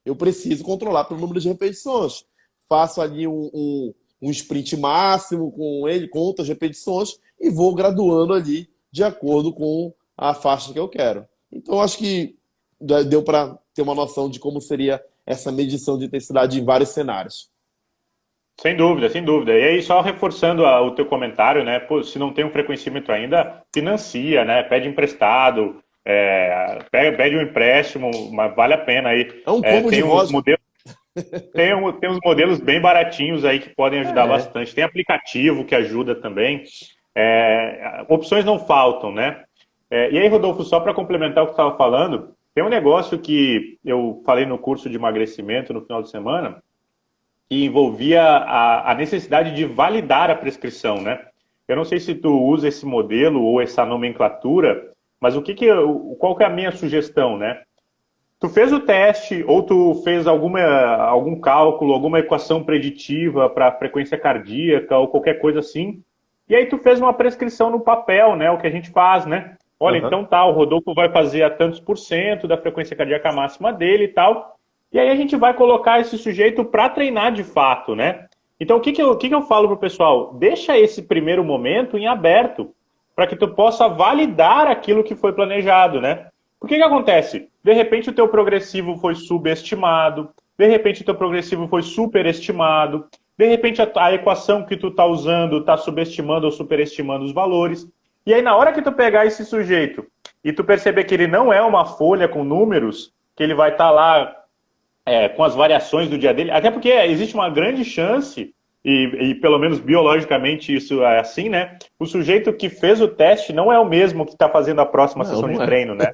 Eu preciso controlar pelo número de repetições. Faço ali um sprint máximo com ele, com outras repetições, e vou graduando ali de acordo com a faixa que eu quero. Então, acho que deu para ter uma noção de como seria essa medição de intensidade em vários cenários. Sem dúvida, sem dúvida. E aí, só reforçando o teu comentário, né? Pô, se não tem um frequencímetro ainda, financia, né? Pede emprestado, pede um empréstimo, mas vale a pena aí. É um combo de Tem uns vodka. modelos, tem uns modelos bem baratinhos aí que podem ajudar É. bastante. Tem aplicativo que ajuda também. Opções não faltam, né? E aí, Rodolfo, só para complementar o que você estava falando, tem um negócio que eu falei no curso de emagrecimento no final de semana, que envolvia a necessidade de validar a prescrição, né? Eu não sei se tu usa esse modelo ou essa nomenclatura, mas qual que é a minha sugestão, né? Tu fez o teste ou tu fez algum cálculo, alguma equação preditiva para frequência cardíaca ou qualquer coisa assim, e aí tu fez uma prescrição no papel, né? O que a gente faz, né? Olha, Aham. então tá, o Rodolfo vai fazer a tantos por cento da frequência cardíaca máxima dele e tal, e aí a gente vai colocar esse sujeito para treinar de fato, né? Então o que que eu falo pro pessoal? Deixa esse primeiro momento em aberto, para que tu possa validar aquilo que foi planejado, né? O que que acontece? De repente o teu progressivo foi subestimado, de repente o teu progressivo foi superestimado, de repente a equação que tu está usando está subestimando ou superestimando os valores. E aí na hora que tu pegar esse sujeito e tu perceber que ele não é uma folha com números, que ele vai estar lá com as variações do dia dele, até porque existe uma grande chance e pelo menos biologicamente isso é assim, né? O sujeito que fez o teste não é o mesmo que está fazendo a próxima Não, sessão de não é. treino, né?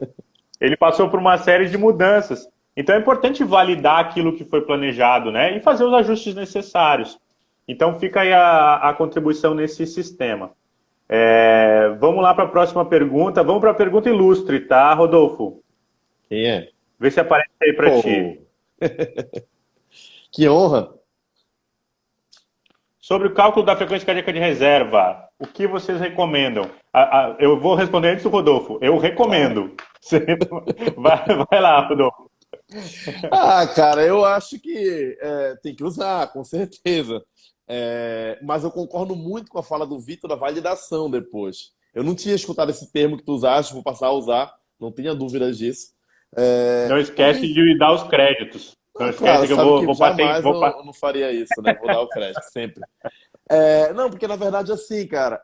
Ele passou por uma série de mudanças. Então é importante validar aquilo que foi planejado, né? E fazer os ajustes necessários. Então fica aí a contribuição nesse sistema. Vamos lá para a próxima pergunta. Vamos para a pergunta ilustre, tá, Rodolfo? Quem é? Vê se aparece aí para Pô, ti. que honra. Sobre o cálculo da frequência cardíaca de reserva, o que vocês recomendam? Eu vou responder antes do Rodolfo. Eu Claro. recomendo. Vai lá, Rodolfo. Ah, cara, eu acho que tem que usar, com certeza. Mas eu concordo muito com a fala do Vitor da validação depois. Eu não tinha escutado esse termo que tu usaste, vou passar a usar, não tenha dúvidas disso. Não Porque, esquece de me dar os créditos. Não ah, esquece claro, que eu sabe vou, que vou, paten- jamais vou pa- eu não faria isso, né? Vou dar o crédito sempre. Não, porque na verdade, assim, cara,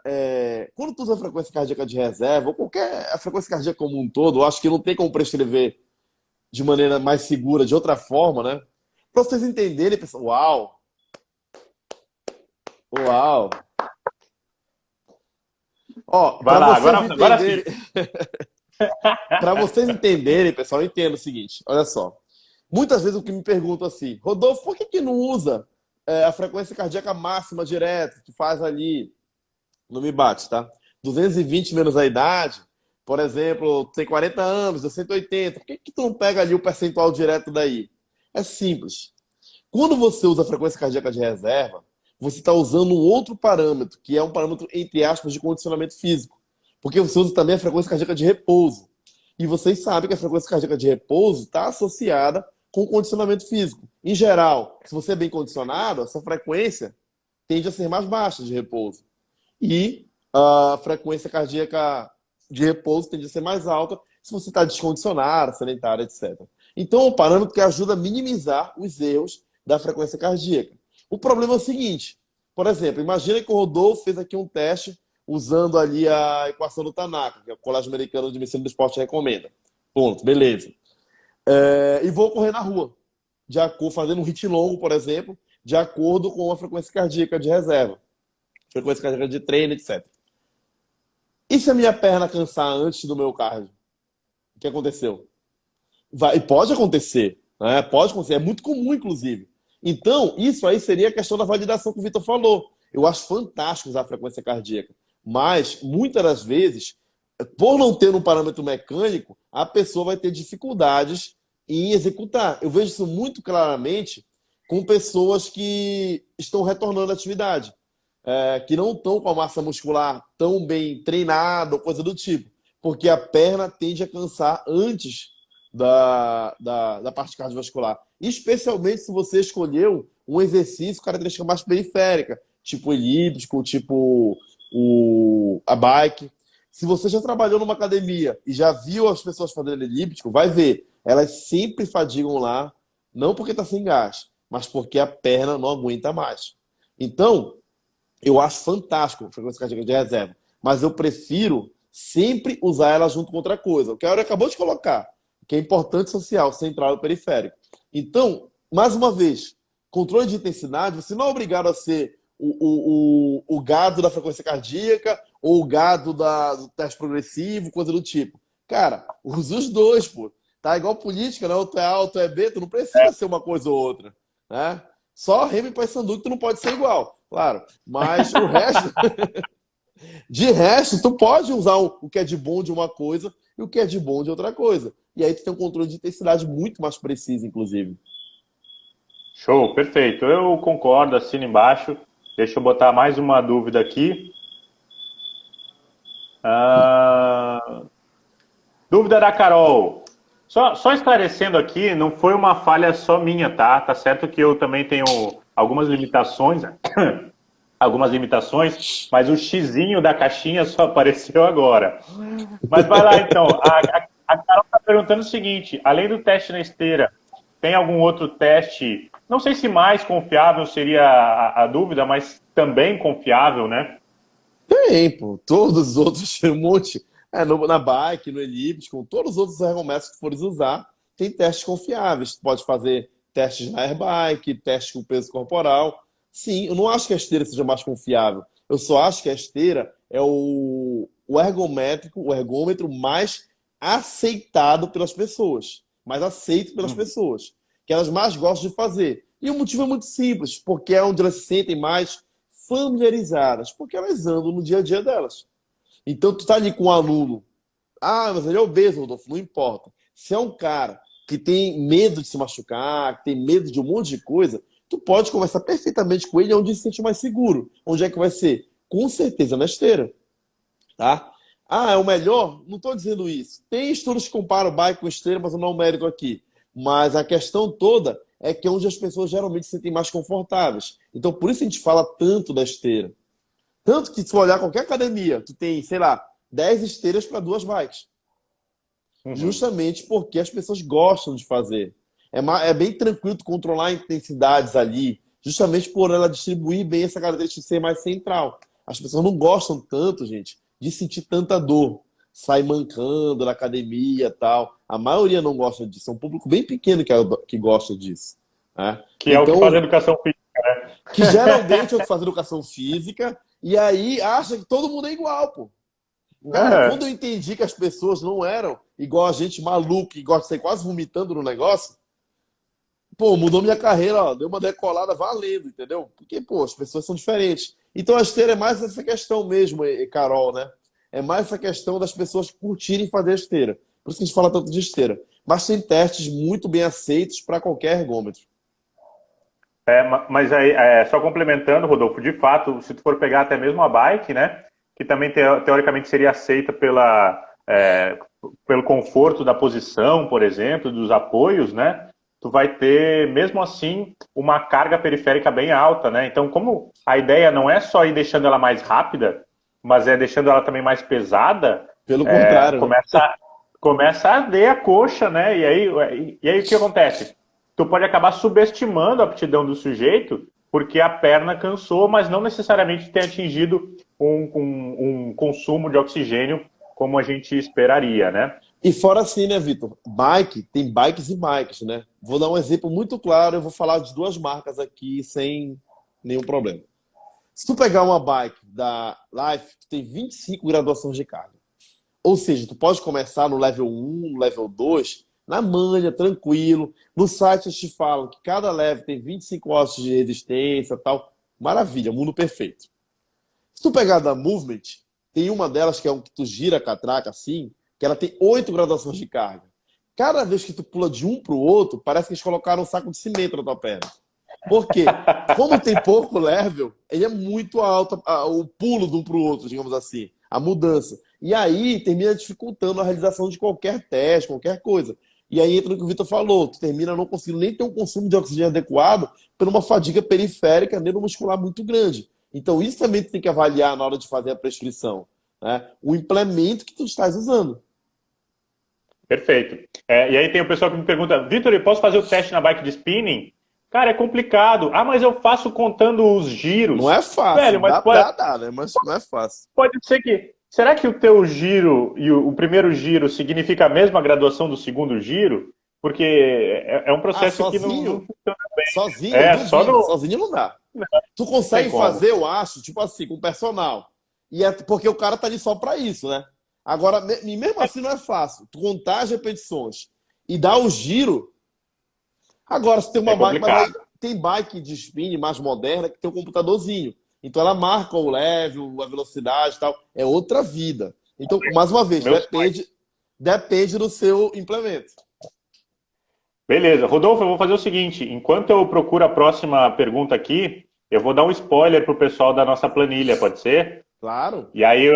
quando tu usa a frequência cardíaca de reserva, ou qualquer a frequência cardíaca como um todo, eu acho que não tem como prescrever de maneira mais segura, de outra forma, né? Para vocês entenderem, pessoal, uau, uau. Ó, Vai lá, agora sim. para vocês entenderem, pessoal, eu entendo o seguinte, olha só. Muitas vezes o que me perguntam assim, Rodolfo, por que que não usa a frequência cardíaca máxima direto? Tu faz ali, não me bate, tá? 220 menos a idade, por exemplo, tem 40 anos, deu 180. Por que que tu não pega ali o percentual direto daí? É simples. Quando você usa a frequência cardíaca de reserva, você está usando um outro parâmetro, que é um parâmetro, entre aspas, de condicionamento físico. Porque você usa também a frequência cardíaca de repouso. E vocês sabem que a frequência cardíaca de repouso está associada com o condicionamento físico. Em geral, se você é bem condicionado, essa frequência tende a ser mais baixa de repouso. E a frequência cardíaca de repouso tende a ser mais alta se você está descondicionado, sedentário, etc. Então, é um parâmetro que ajuda a minimizar os erros da frequência cardíaca. O problema é o seguinte, por exemplo, imagina que o Rodolfo fez aqui um teste usando ali a equação do Tanaka, que é o Colégio Americano de Medicina do Esporte recomenda. Ponto, beleza. E vou correr na rua, fazendo um hit longo, por exemplo, de acordo com a frequência cardíaca de reserva, frequência cardíaca de treino, etc. E se a minha perna cansar antes do meu cardio? O que aconteceu? E pode acontecer, né? Pode acontecer, é muito comum, inclusive. Então, isso aí seria a questão da validação que o Vitor falou. Eu acho fantástico usar a frequência cardíaca, mas muitas das vezes, por não ter um parâmetro mecânico, a pessoa vai ter dificuldades em executar. Eu vejo isso muito claramente com pessoas que estão retornando à atividade, que não estão com a massa muscular tão bem treinada ou coisa do tipo, porque a perna tende a cansar antes da parte cardiovascular. Especialmente se você escolheu um exercício com característica mais periférica, tipo elíptico, tipo a bike. Se você já trabalhou numa academia e já viu as pessoas fazendo elíptico, vai ver. Elas sempre fadigam lá, não porque está sem gás, mas porque a perna não aguenta mais. Então, eu acho fantástico a frequência cardíaca de reserva, mas eu prefiro sempre usar ela junto com outra coisa. O que a Aura acabou de colocar, que é importante social, central e periférico. Então, mais uma vez, controle de intensidade, você não é obrigado a ser o gado da frequência cardíaca ou o gado do teste progressivo, coisa do tipo. Cara, usa os dois, pô. Tá igual política, né? Ou tu é A ou tu é B, tu não precisa ser uma coisa ou outra, né? Só Remy e Paysandu que tu não pode ser igual, claro. Mas o resto, de resto, tu pode usar o que é de bom de uma coisa e o que é de bom de outra coisa. E aí tu tem um controle de intensidade muito mais preciso, inclusive. Show, perfeito. Eu concordo, assino embaixo. Deixa eu botar mais uma dúvida aqui. Ah, dúvida da Carol. Só esclarecendo aqui, não foi uma falha só minha, tá? Tá certo que eu também tenho algumas limitações, mas o xizinho da caixinha só apareceu agora. Mas vai lá então. A Carol está perguntando o seguinte: além do teste na esteira, tem algum outro teste? Não sei se mais confiável seria a dúvida, mas também confiável, né? Tem, pô. Todos os outros, um monte. Na bike, no elíptico, todos os outros ergométricos que tu fores usar, tem testes confiáveis. Tu pode fazer testes na airbike, testes com peso corporal. Sim, eu não acho que a esteira seja mais confiável. Eu só acho que a esteira é o ergométrico, o ergômetro mais aceitado pelas pessoas, mais aceito pelas Uhum. pessoas, que elas mais gostam de fazer. E o motivo é muito simples, porque é onde elas se sentem mais familiarizadas, porque elas andam no dia a dia delas. Então, tu tá ali com um aluno, ah, mas ele é obeso, Rodolfo, não importa. Se é um cara que tem medo de se machucar, que tem medo de um monte de coisa, tu pode conversar perfeitamente com ele onde ele se sente mais seguro. Onde é que vai ser? Com certeza na esteira, tá? Ah, é o melhor? Não estou dizendo isso. Tem estudos que comparam bike com esteira, mas eu não mérito aqui. Mas a questão toda é que é onde as pessoas geralmente se sentem mais confortáveis. Então, por isso a gente fala tanto da esteira. Tanto que se tu olhar qualquer academia, tu tem, sei lá, 10 esteiras para duas bikes. Uhum. Justamente porque as pessoas gostam de fazer. É bem tranquilo tu controlar intensidades ali, justamente por ela distribuir bem essa característica de ser mais central. As pessoas não gostam tanto, gente, de sentir tanta dor. Sai mancando na academia e tal. A maioria não gosta disso. É um público bem pequeno que gosta disso, né? Que é o que faz a Então, educação física, né? que geralmente é o que faz educação física, e aí acha que todo mundo é igual, pô. Cara, quando É. eu entendi que as pessoas não eram igual a gente maluco que gosta de sair quase vomitando no negócio, pô, mudou minha carreira, ó, deu uma decolada valendo, entendeu? Porque, pô, as pessoas são diferentes. Então a esteira é mais essa questão mesmo, Carol, né? É mais essa questão das pessoas curtirem fazer a esteira. Por isso que a gente fala tanto de esteira. Mas tem testes muito bem aceitos para qualquer ergômetro. Mas aí, só complementando, Rodolfo, de fato, se tu for pegar até mesmo a bike, né, que também teoricamente seria aceita pelo conforto da posição, por exemplo, dos apoios, né, tu vai ter, mesmo assim, uma carga periférica bem alta, né? Então, como a ideia não é só ir deixando ela mais rápida, mas é deixando ela também mais pesada, Pelo contrário, né? começa a arder a coxa, né? E aí o que acontece? Tu pode acabar subestimando a aptidão do sujeito porque a perna cansou, mas não necessariamente tem atingido um consumo de oxigênio como a gente esperaria, né? E fora assim, né, Vitor? Bike, tem bikes e bikes, né? Vou dar um exemplo muito claro, eu vou falar de duas marcas aqui sem nenhum problema. Se tu pegar uma bike da Life, tu tem 25 graduações de carga. Ou seja, tu pode começar no level 1, no level 2, na manha, tranquilo. No site eles te falam que cada level tem 25 watts de resistência e tal. Maravilha, mundo perfeito. Se tu pegar da Movement, tem uma delas que é um que tu gira a catraca assim, que ela tem 8 graduações de carga. Cada vez que tu pula de um pro outro, parece que eles colocaram um saco de cimento na tua perna. Por quê? Como tem pouco level, ele é muito alto, o pulo de um pro outro, digamos assim, a mudança. E aí termina dificultando a realização de qualquer teste, qualquer coisa. E aí entra no que o Vitor falou, tu termina não conseguindo nem ter um consumo de oxigênio adequado por uma fadiga periférica neuromuscular muito grande. Então isso também tu tem que avaliar na hora de fazer a prescrição, né? O implemento que tu estás usando. Perfeito. E aí tem o pessoal que me pergunta, Vitor, eu posso fazer o teste na bike de spinning? Cara, é complicado. Ah, mas eu faço contando os Não giros. é fácil, Velho, mas pode, dá, dá, né? Mas não é fácil. pode ser que. Será que o teu giro e o primeiro giro significa a mesma graduação do segundo giro? Porque é um Ah, processo que não sozinho? funciona bem. Sozinho, eu É, só duvido. no. Sozinho não dá. Tu Não tem consegue como. fazer, eu acho, tipo assim, com personal. E é porque o cara tá ali só pra isso, né? Agora, e mesmo assim não é fácil. Tu contar as repetições e dar o giro. Agora, se tem É uma bike, mas aí complicado. tem bike de spin mais moderna que tem um computadorzinho. Então ela marca o level, a velocidade e tal. É outra vida. Então, mais uma vez, Meu sonho. depende do seu implemento. Beleza. Rodolfo, eu vou fazer o seguinte: enquanto eu procuro a próxima pergunta aqui, eu vou dar um spoiler pro pessoal da nossa planilha, pode ser? Claro, E aí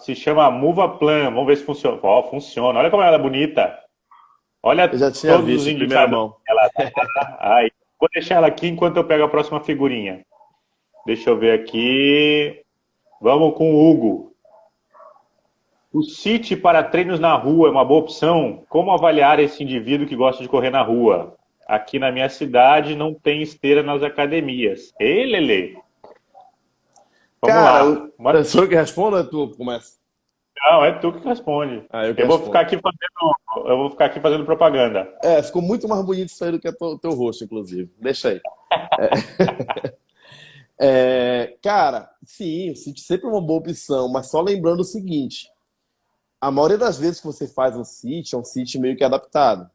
se chama Muva Plan. Vamos ver se funciona. Ó, funciona. Olha como ela é bonita. eu Olha já tinha todos os visto em primeira indicadores mão. que ela dá. Aí, vou deixar ela aqui enquanto eu pego a próxima figurinha. Deixa eu ver aqui. Vamos com o Hugo. O City para treinos na rua é uma boa opção? Como avaliar esse indivíduo que gosta de correr na rua? Aqui na minha cidade não tem esteira nas academias. Ei, Lele, vamos Cara, lá. sou eu que respondo ou é tu que começa? Não, é tu que responde. Ah, eu que Eu vou ficar respondo. aqui fazendo propaganda. É, ficou muito mais bonito isso aí do que o teu rosto, inclusive. Deixa aí. Cara, sim, o City sempre é uma boa opção, mas só lembrando o seguinte: a maioria das vezes que você faz um City é um City meio que adaptado,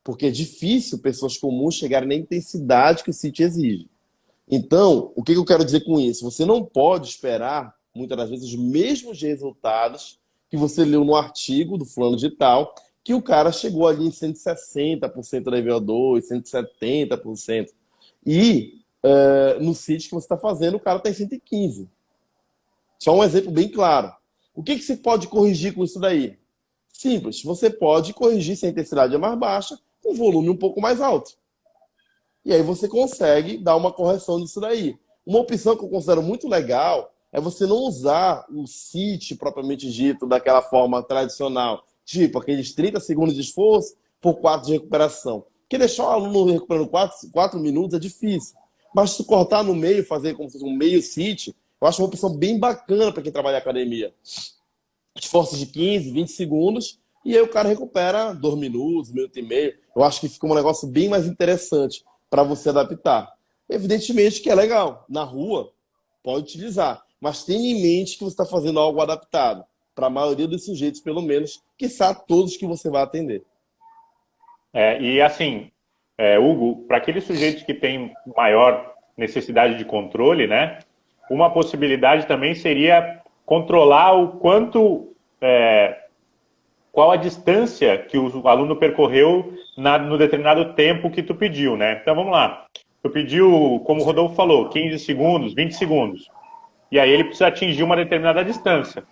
porque é difícil pessoas comuns chegarem na intensidade que o City exige. Então, o que que eu quero dizer com isso? Você não pode esperar, muitas das vezes, os mesmos resultados que você leu no artigo do fulano de tal, que o cara chegou ali em 160% da EVO2, 170%. E no sítio que você está fazendo, o cara está em 115. Só um exemplo bem claro. O que que você pode corrigir com isso daí? Simples, você pode corrigir se a intensidade é mais baixa, com volume um pouco mais alto. E aí você consegue dar uma correção nisso daí. Uma opção que eu considero muito legal é você não usar o CIT propriamente dito daquela forma tradicional, tipo aqueles 30 segundos de esforço por 4 de recuperação. Porque deixar o aluno recuperando 4 minutos é difícil. Mas se tu cortar no meio, fazer como se fosse um meio CIT, eu acho uma opção bem bacana para quem trabalha em academia. Esforços de 15, 20 segundos, e aí o cara recupera 2 minutos, 1 minuto e meio. Eu acho que fica um negócio bem mais interessante para você adaptar. Evidentemente que é legal. Na rua, pode utilizar. Mas tenha em mente que você está fazendo algo adaptado. Para a maioria dos sujeitos, pelo menos, quiçá todos que você vai atender. E assim, Hugo, para aqueles sujeitos que têm maior necessidade de controle, né? Uma possibilidade também seria controlar o quanto, qual a distância que o aluno percorreu no determinado tempo que tu pediu, né? Então vamos lá. Tu pediu, como o Rodolfo falou, 15 segundos, 20 segundos. E aí ele precisa atingir uma determinada distância.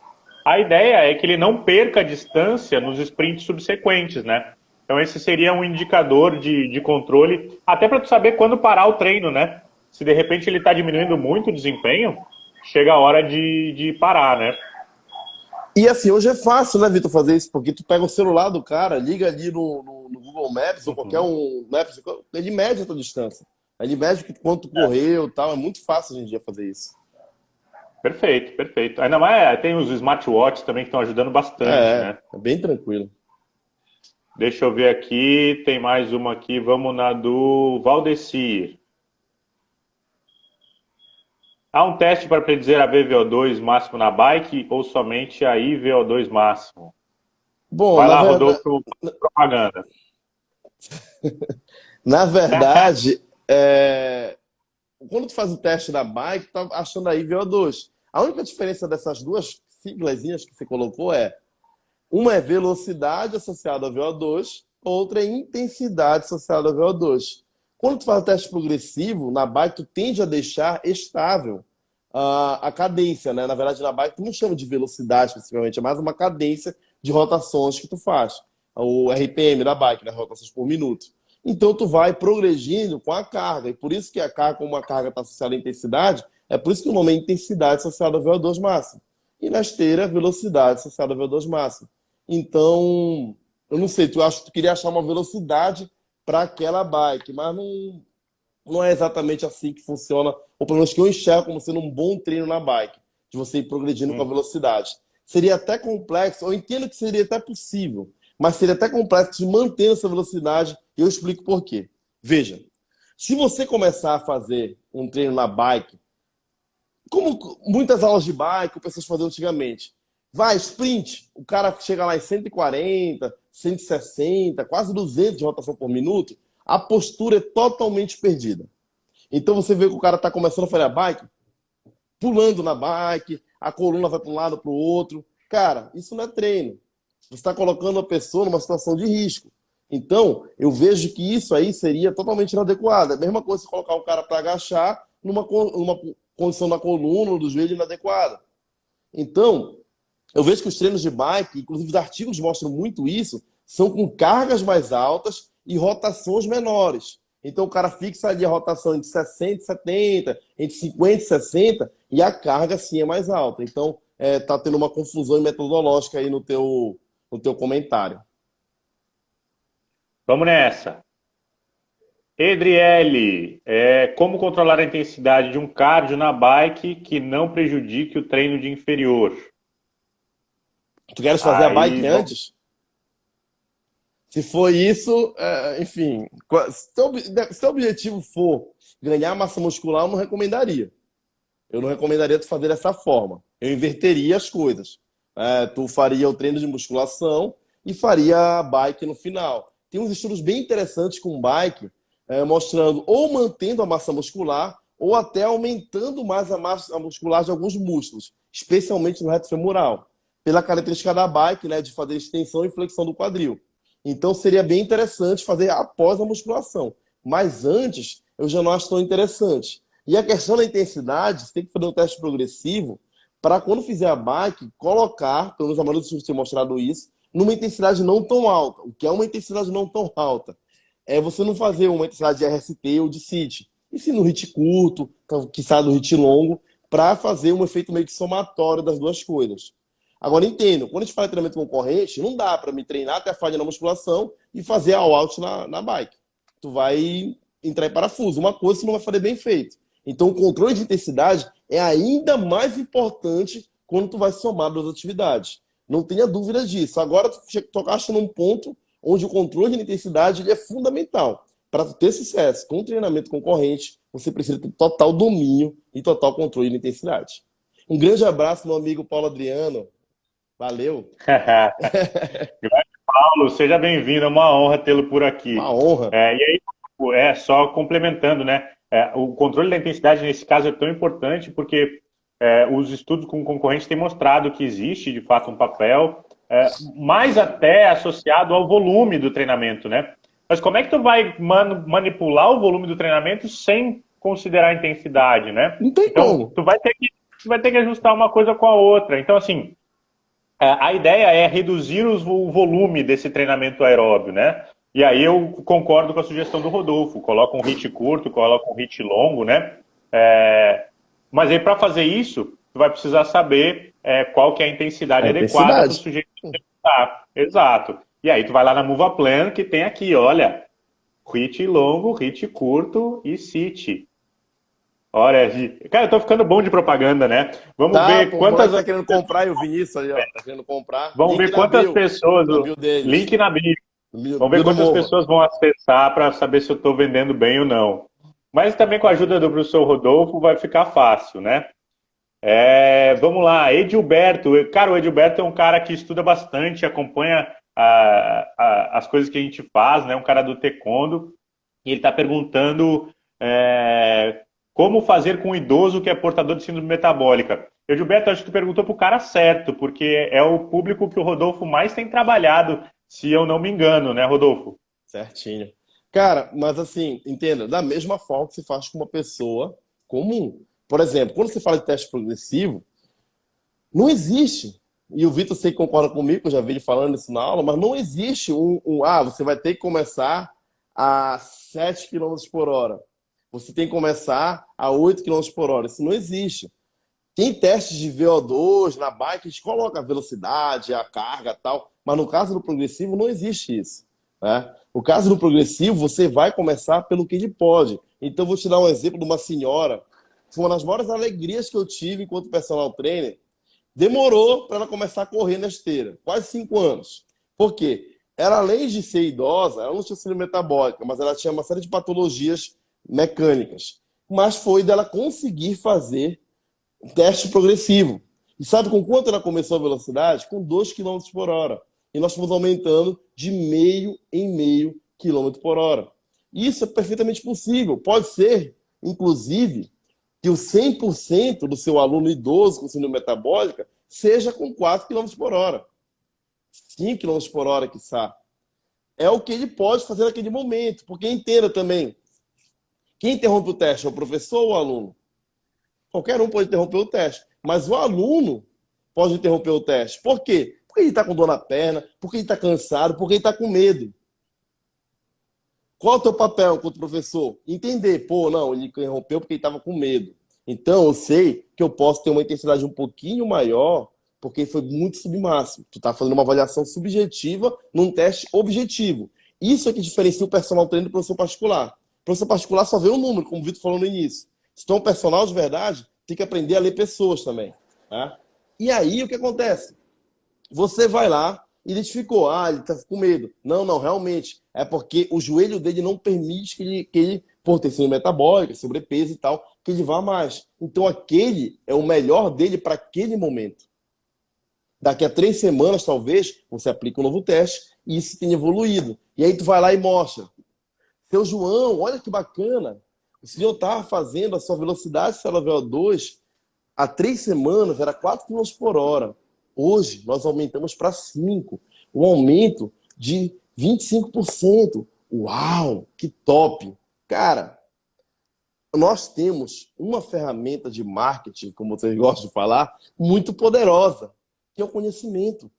A ideia é que ele não perca a distância nos sprints subsequentes, né? Então esse seria um indicador de controle, até para tu saber quando parar o treino, né? Se de repente ele está diminuindo muito o desempenho, chega a hora de parar, né? E assim, hoje é fácil, né, Vitor, fazer isso, porque tu pega o celular do cara, liga ali no Google Maps ou qualquer Uhum. um Maps, ele mede a tua distância. Ele mede quanto tu correu e tal. É muito fácil hoje em dia fazer isso. Perfeito, perfeito. Ainda mais tem os smartwatches também que estão ajudando bastante, né? É bem tranquilo. Deixa eu ver aqui, tem mais uma aqui, vamos na do Valdecir. Há um teste para predizer a VVO2 máximo na bike ou somente a IVO2 máximo? Bom, Vai lá, Rodolfo, propaganda. na verdade, quando tu faz o teste da bike, tu tá achando aí VO2. A única diferença dessas duas siglazinhas que você colocou uma é velocidade associada ao VO2, outra é intensidade associada ao VO2. Quando tu faz o teste progressivo, na bike tu tende a deixar estável a cadência, né? Na verdade, na bike tu não chama de velocidade especificamente, é mais uma cadência de rotações que tu faz. O RPM da bike, né? Rotações por minuto. Então tu vai progredindo com a carga, e por isso que a carga, como a carga está associada à intensidade, é por isso que o nome é intensidade associada ao VO2 máximo. E na esteira, velocidade associada ao VO2 máximo. Então, eu não sei, tu queria achar uma velocidade para aquela bike, mas não é exatamente assim que funciona, ou pelo menos que eu enxergo como sendo um bom treino na bike, de você ir progredindo com a velocidade. Seria até complexo, eu entendo que seria até possível, mas seria até complexo de manter essa velocidade, e eu explico por quê. Veja, se você começar a fazer um treino na bike, como muitas aulas de bike, o pessoal faziam antigamente, vai, sprint, o cara chega lá em 140, 160, quase 200 de rotação por minuto, a postura é totalmente perdida. Então você vê que o cara está começando a fazer a bike, pulando na bike, a coluna vai para um lado para o outro. Cara, isso não é treino. Você está colocando a pessoa numa situação de risco. Então, eu vejo que isso aí seria totalmente inadequado. É a mesma coisa se colocar o cara para agachar numa condição da coluna ou do joelho inadequada. Então, eu vejo que os treinos de bike, inclusive os artigos mostram muito isso, são com cargas mais altas e rotações menores. Então o cara fixa ali a rotação entre 60 e 70, entre 50 e 60, e a carga sim é mais alta. Então tá tendo uma confusão metodológica aí no teu comentário. Vamos nessa. Edriele, como controlar a intensidade de um cardio na bike que não prejudique o treino de inferior? Tu queres fazer a Aí, bike antes? Se for isso, enfim, se o objetivo for ganhar massa muscular, eu não recomendaria. eu não recomendaria tu fazer dessa forma. Eu inverteria as coisas. Tu faria o treino de musculação e faria a bike no final. Tem uns estudos bem interessantes com bike, mostrando ou mantendo a massa muscular ou até aumentando mais a massa muscular de alguns músculos, especialmente no reto femoral, pela característica da bike, né, de fazer extensão e flexão do quadril. Então seria bem interessante fazer após a musculação. Mas antes, eu já não acho tão interessante. E a questão da intensidade, você tem que fazer um teste progressivo para quando fizer a bike, colocar, pelo menos a maioria dos estudos tem mostrado isso, numa intensidade não tão alta. O que é uma intensidade não tão alta? É você não fazer uma intensidade de RST ou de CIT. E sim no HIIT curto, que sai do HIIT longo, para fazer um efeito meio que somatório das duas coisas. Agora, entendo, quando a gente fala de treinamento concorrente, não dá para me treinar até a falha na musculação e fazer all out na bike. Tu vai entrar em parafuso. Uma coisa você não vai fazer bem feito. Então, o controle de intensidade é ainda mais importante quando tu vai somar duas atividades. Não tenha dúvida disso. Agora, tu tocaste num ponto onde o controle de intensidade ele é fundamental. Para tu ter sucesso com o treinamento concorrente, você precisa ter total domínio e total controle de intensidade. Um grande abraço, meu amigo Paulo Adriano. Valeu. Grande Paulo, seja bem-vindo, é uma honra tê-lo por aqui. Uma honra. E aí, só complementando, né? O controle da intensidade nesse caso é tão importante porque os estudos com concorrentes têm mostrado que existe, de fato, um papel mais até associado ao volume do treinamento, né? Mas como é que tu vai manipular o volume do treinamento sem considerar a intensidade, né? Não tem Então, como. tu vai ter que ajustar uma coisa com a outra. Então, assim, a ideia é reduzir o volume desse treinamento aeróbio, né? E aí eu concordo com a sugestão do Rodolfo. Coloca um HIIT curto, coloca um HIIT longo, né? Mas aí para fazer isso, tu vai precisar saber qual que é a intensidade adequada para o sujeito executar. Exato. E aí tu vai lá na Movaplan, que tem aqui, olha, HIIT longo, HIIT curto e CIT. Olha, cara, eu tô ficando bom de propaganda, né? Vamos ver quantas... tá querendo comprar e o Vinícius ali, ó, tá querendo comprar. Vamos ver quantas pessoas... Link na bio. Vamos ver quantas pessoas vão acessar para saber se eu estou vendendo bem ou não. Mas também com a ajuda do professor Rodolfo vai ficar fácil, né? Vamos lá, Edilberto. Cara, o Edilberto é um cara que estuda bastante, acompanha as coisas que a gente faz, né? Um cara do taekwondo. E ele está perguntando como fazer com um idoso que é portador de síndrome metabólica. Edilberto, acho que tu perguntou para o cara certo, porque é o público que o Rodolfo mais tem trabalhado, se eu não me engano, né, Rodolfo? Certinho. Cara, mas assim, entenda, da mesma forma que se faz com uma pessoa comum. Por exemplo, quando você fala de teste progressivo, não existe, e o Vitor sei que concorda comigo, eu já vi ele falando isso na aula, mas não existe você vai ter que começar a 7 km por hora. Você tem que começar a 8 km por hora. Isso não existe. Tem testes de VO2 na bike, a gente coloca a velocidade, a carga e tal, mas no caso do progressivo não existe isso. Né? No caso do progressivo, você vai começar pelo que ele pode. Então, eu vou te dar um exemplo de uma senhora, que foi uma das maiores alegrias que eu tive enquanto personal trainer. Demorou para ela começar a correr na esteira, quase 5 anos. Por quê? Ela, além de ser idosa, ela não tinha síndrome metabólica, mas ela tinha uma série de patologias mecânicas. Mas foi dela conseguir fazer teste progressivo. E sabe com quanto ela começou a velocidade? Com 2 km por hora. E nós fomos aumentando de meio em meio quilômetro por hora. Isso é perfeitamente possível. Pode ser, inclusive, que o 100% do seu aluno idoso com síndrome metabólica seja com 4 km por hora. 5 km por hora, quiçá. É o que ele pode fazer naquele momento. Porque entenda também, quem interrompe o teste é o professor ou o aluno? Qualquer um pode interromper o teste. Mas o aluno pode interromper o teste. Por quê? Porque ele está com dor na perna, porque ele está cansado, porque ele está com medo. Qual é o teu papel enquanto professor? Entender. Não, ele interrompeu porque ele estava com medo. Então, eu sei que eu posso ter uma intensidade um pouquinho maior porque foi muito submáximo. Tu está fazendo uma avaliação subjetiva num teste objetivo. Isso é que diferencia o personal trainer do professor particular. O professor particular só vê o número, como o Vitor falou no início. Se tu é um personal de verdade, tem que aprender a ler pessoas também. Tá? E aí, o que acontece? Você vai lá, identificou, ele está com medo. Não, realmente. É porque o joelho dele não permite que ele por ter síndrome metabólica, sobrepeso e tal, que ele vá mais. Então aquele é o melhor dele para aquele momento. Daqui a 3 semanas, talvez, você aplica um novo teste e isso tenha evoluído. E aí tu vai lá e mostra. Seu João, olha que bacana. O senhor estava fazendo a sua velocidade cerebral 2 há 3 semanas, era 4 km por hora. Hoje, nós aumentamos para 5. Um aumento de 25%. Uau, que top! Cara, nós temos uma ferramenta de marketing, como vocês gostam de falar, muito poderosa, que é o conhecimento.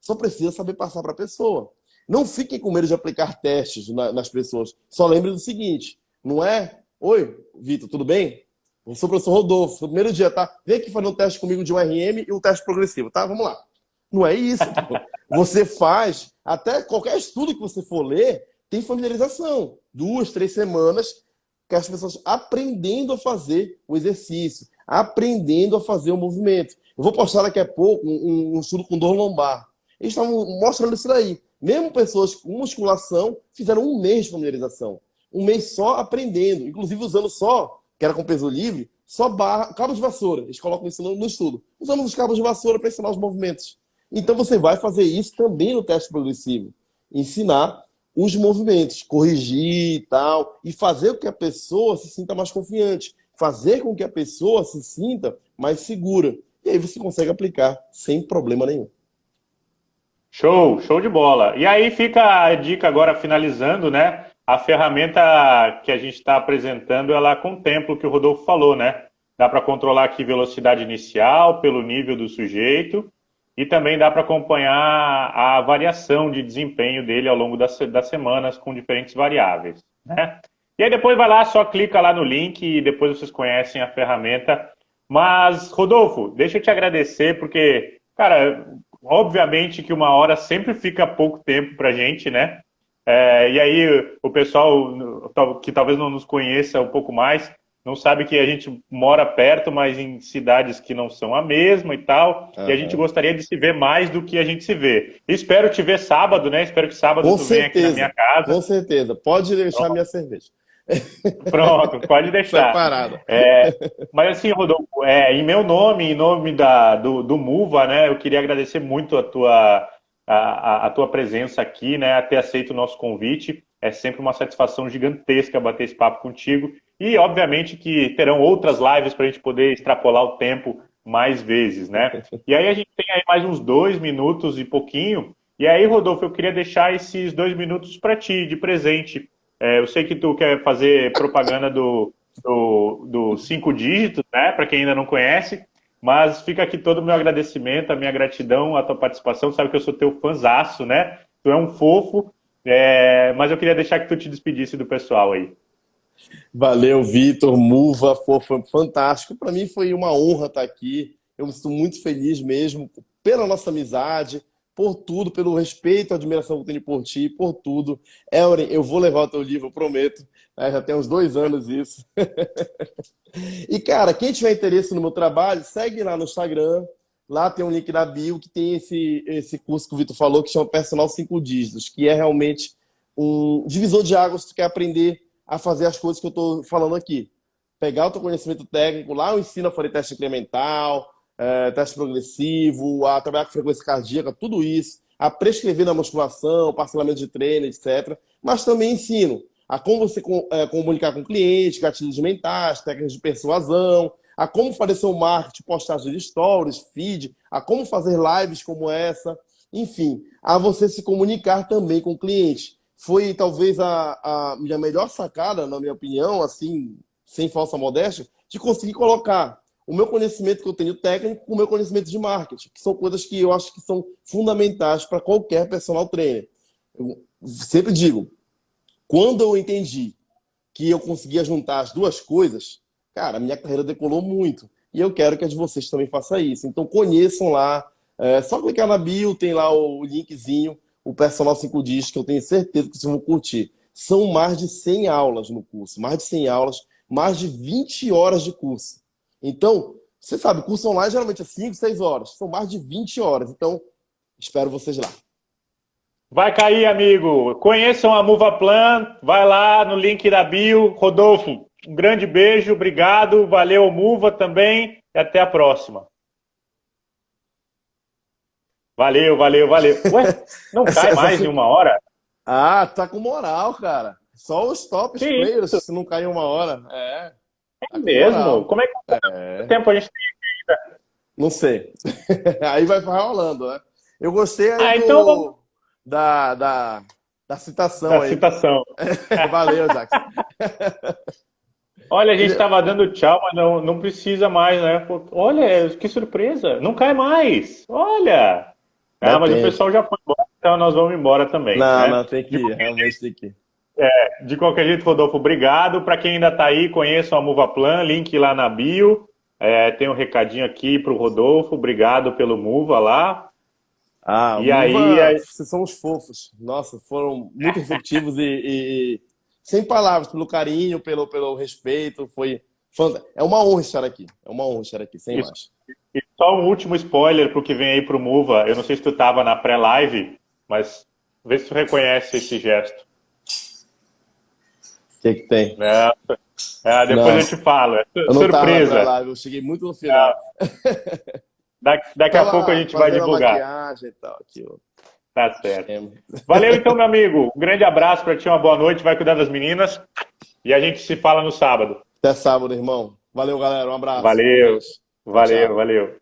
Só precisa saber passar para a pessoa. Não fiquem com medo de aplicar testes nas pessoas. Só lembre do seguinte, não é? Oi, Vitor, tudo bem? Eu sou o professor Rodolfo, no primeiro dia, tá? Vem aqui fazer um teste comigo de um RM e um teste progressivo, tá? Vamos lá. Não é isso. Você faz, até qualquer estudo que você for ler, tem familiarização. 2, 3 semanas que as pessoas aprendendo a fazer o exercício, aprendendo a fazer o movimento. Eu vou postar daqui a pouco um estudo com dor lombar. Eles estavam mostrando isso daí. Mesmo pessoas com musculação fizeram 1 mês de familiarização. 1 mês só aprendendo, inclusive usando só, que era com peso livre, só cabo de vassoura. Eles colocam isso no estudo. Usamos os cabos de vassoura para ensinar os movimentos. Então você vai fazer isso também no teste progressivo. Ensinar os movimentos, corrigir e tal, e fazer com que a pessoa se sinta mais confiante, fazer com que a pessoa se sinta mais segura. E aí você consegue aplicar sem problema nenhum. Show, show de bola. E aí fica a dica agora, finalizando, né? A ferramenta que a gente está apresentando, ela contempla o que o Rodolfo falou, né? Dá para controlar aqui velocidade inicial pelo nível do sujeito e também dá para acompanhar a variação de desempenho dele ao longo das semanas com diferentes variáveis, né? E aí depois vai lá, só clica lá no link e depois vocês conhecem a ferramenta. Mas, Rodolfo, deixa eu te agradecer, porque, cara, obviamente que 1 hora sempre fica pouco tempo pra gente, né? E aí o pessoal que talvez não nos conheça um pouco mais, não sabe que a gente mora perto, mas em cidades que não são a mesma e tal, e a gente gostaria de se ver mais do que a gente se vê. Espero te ver sábado, né? Espero que sábado Com tu venha aqui na minha casa. Com certeza. Pode deixar minha cerveja. Pronto, pode deixar. Preparada. Mas assim, Rodolfo, em meu nome, em nome do MUVA, né, eu queria agradecer muito a tua presença aqui, né, a ter aceito o nosso convite. É sempre uma satisfação gigantesca bater esse papo contigo. E, obviamente, que terão outras lives para a gente poder extrapolar o tempo mais vezes, né? E aí a gente tem aí mais uns 2 minutos e pouquinho. E aí, Rodolfo, eu queria deixar esses 2 minutos para ti, de presente. Eu sei que tu quer fazer propaganda do 5 dígitos, né? Para quem ainda não conhece. Mas fica aqui todo o meu agradecimento, a minha gratidão, a tua participação. Sabe que eu sou teu fãzaço, né? Tu é um fofo. Mas eu queria deixar que tu te despedisse do pessoal aí. Valeu, Vitor, Muva, foi fantástico. Para mim foi uma honra estar aqui. Eu estou muito feliz mesmo pela nossa amizade, por tudo, pelo respeito, a admiração que eu tenho por ti, por tudo. Elren, eu vou levar o teu livro, eu prometo. Já tem uns 2 anos isso. E, cara, quem tiver interesse no meu trabalho, segue lá no Instagram. Lá tem um link na bio que tem esse curso que o Vitor falou, que chama Personal 5 Dígitos, que é realmente um divisor de águas se tu quer aprender a fazer as coisas que eu estou falando aqui. Pegar o teu conhecimento técnico, lá eu ensino a fazer teste incremental, teste progressivo, a trabalhar com frequência cardíaca, tudo isso, a prescrever na musculação, parcelamento de treino, etc. Mas também ensino a como você comunicar com o cliente, gatilhos mentais, técnicas de persuasão, a como fazer seu marketing, postagem de stories, feed, a como fazer lives como essa, enfim, a você se comunicar também com o cliente. Foi talvez a minha melhor sacada, na minha opinião, assim, sem falsa modéstia, de conseguir colocar o meu conhecimento que eu tenho técnico com o meu conhecimento de marketing, que são coisas que eu acho que são fundamentais para qualquer personal trainer. Eu sempre digo, quando eu entendi que eu conseguia juntar as 2 coisas, cara, a minha carreira decolou muito. E eu quero que a de vocês também faça isso. Então conheçam lá, só clicar na bio, tem lá o linkzinho, o Personal 5 Dígitos, que eu tenho certeza que vocês vão curtir. São mais de 100 aulas no curso, mais de 100 aulas, mais de 20 horas de curso. Então, você sabe, curso online geralmente é 5, 6 horas, são mais de 20 horas. Então, espero vocês lá. Vai cair, amigo. Conheçam a Muvaplan, vai lá no link da bio. Rodolfo, um grande beijo, obrigado, valeu, Muva também, e até a próxima. Valeu, valeu, valeu. Ué, não Essa, cai essa... mais em uma hora? Ah, tá com moral, cara. Só os top Que players, isso? se não cair uma hora. É Tá com mesmo? moral. Como é que quanto É, tempo a gente tem? não sei. Aí vai rolando, né? Eu gostei aí Ah, então vamos da citação da aí. citação. Valeu, Jackson. Olha, a gente estava dando tchau, mas não precisa mais, né? Pô, olha, que surpresa, não cai mais. Olha. Dá Ah, mas o tempo. pessoal já foi embora, então nós vamos embora também, Não, né? não, tem que ir, realmente tem que ir. De qualquer jeito, Rodolfo, obrigado. Para quem ainda está aí, conheçam a Muvaplan, link lá na bio. Tem um recadinho aqui para o Rodolfo, obrigado pelo Muva lá. Ah, E aí, Muva, vocês são uns fofos. Nossa, foram muito receptivos e sem palavras, pelo carinho, pelo respeito. É uma honra estar aqui. É uma honra estar aqui, sem isso. mais. E só um último spoiler para o que vem aí para o Muva. Eu não sei se tu estava na pré-live, mas vê se tu reconhece esse gesto. O que que tem? Depois Não, eu te falo. É eu não tava na surpresa. pré-live, eu cheguei muito no final. Daqui a pouco a Tava gente vai fazendo a divulgar. maquiagem e tal, aqui, o Tá certo. esquema. Valeu então, meu amigo. Um grande abraço para ti, uma boa noite. Vai cuidar das meninas. E a gente se fala no sábado. Até sábado, irmão. Valeu, galera. Um abraço. Com Valeu, Deus. Tchau, valeu, tchau. valeu.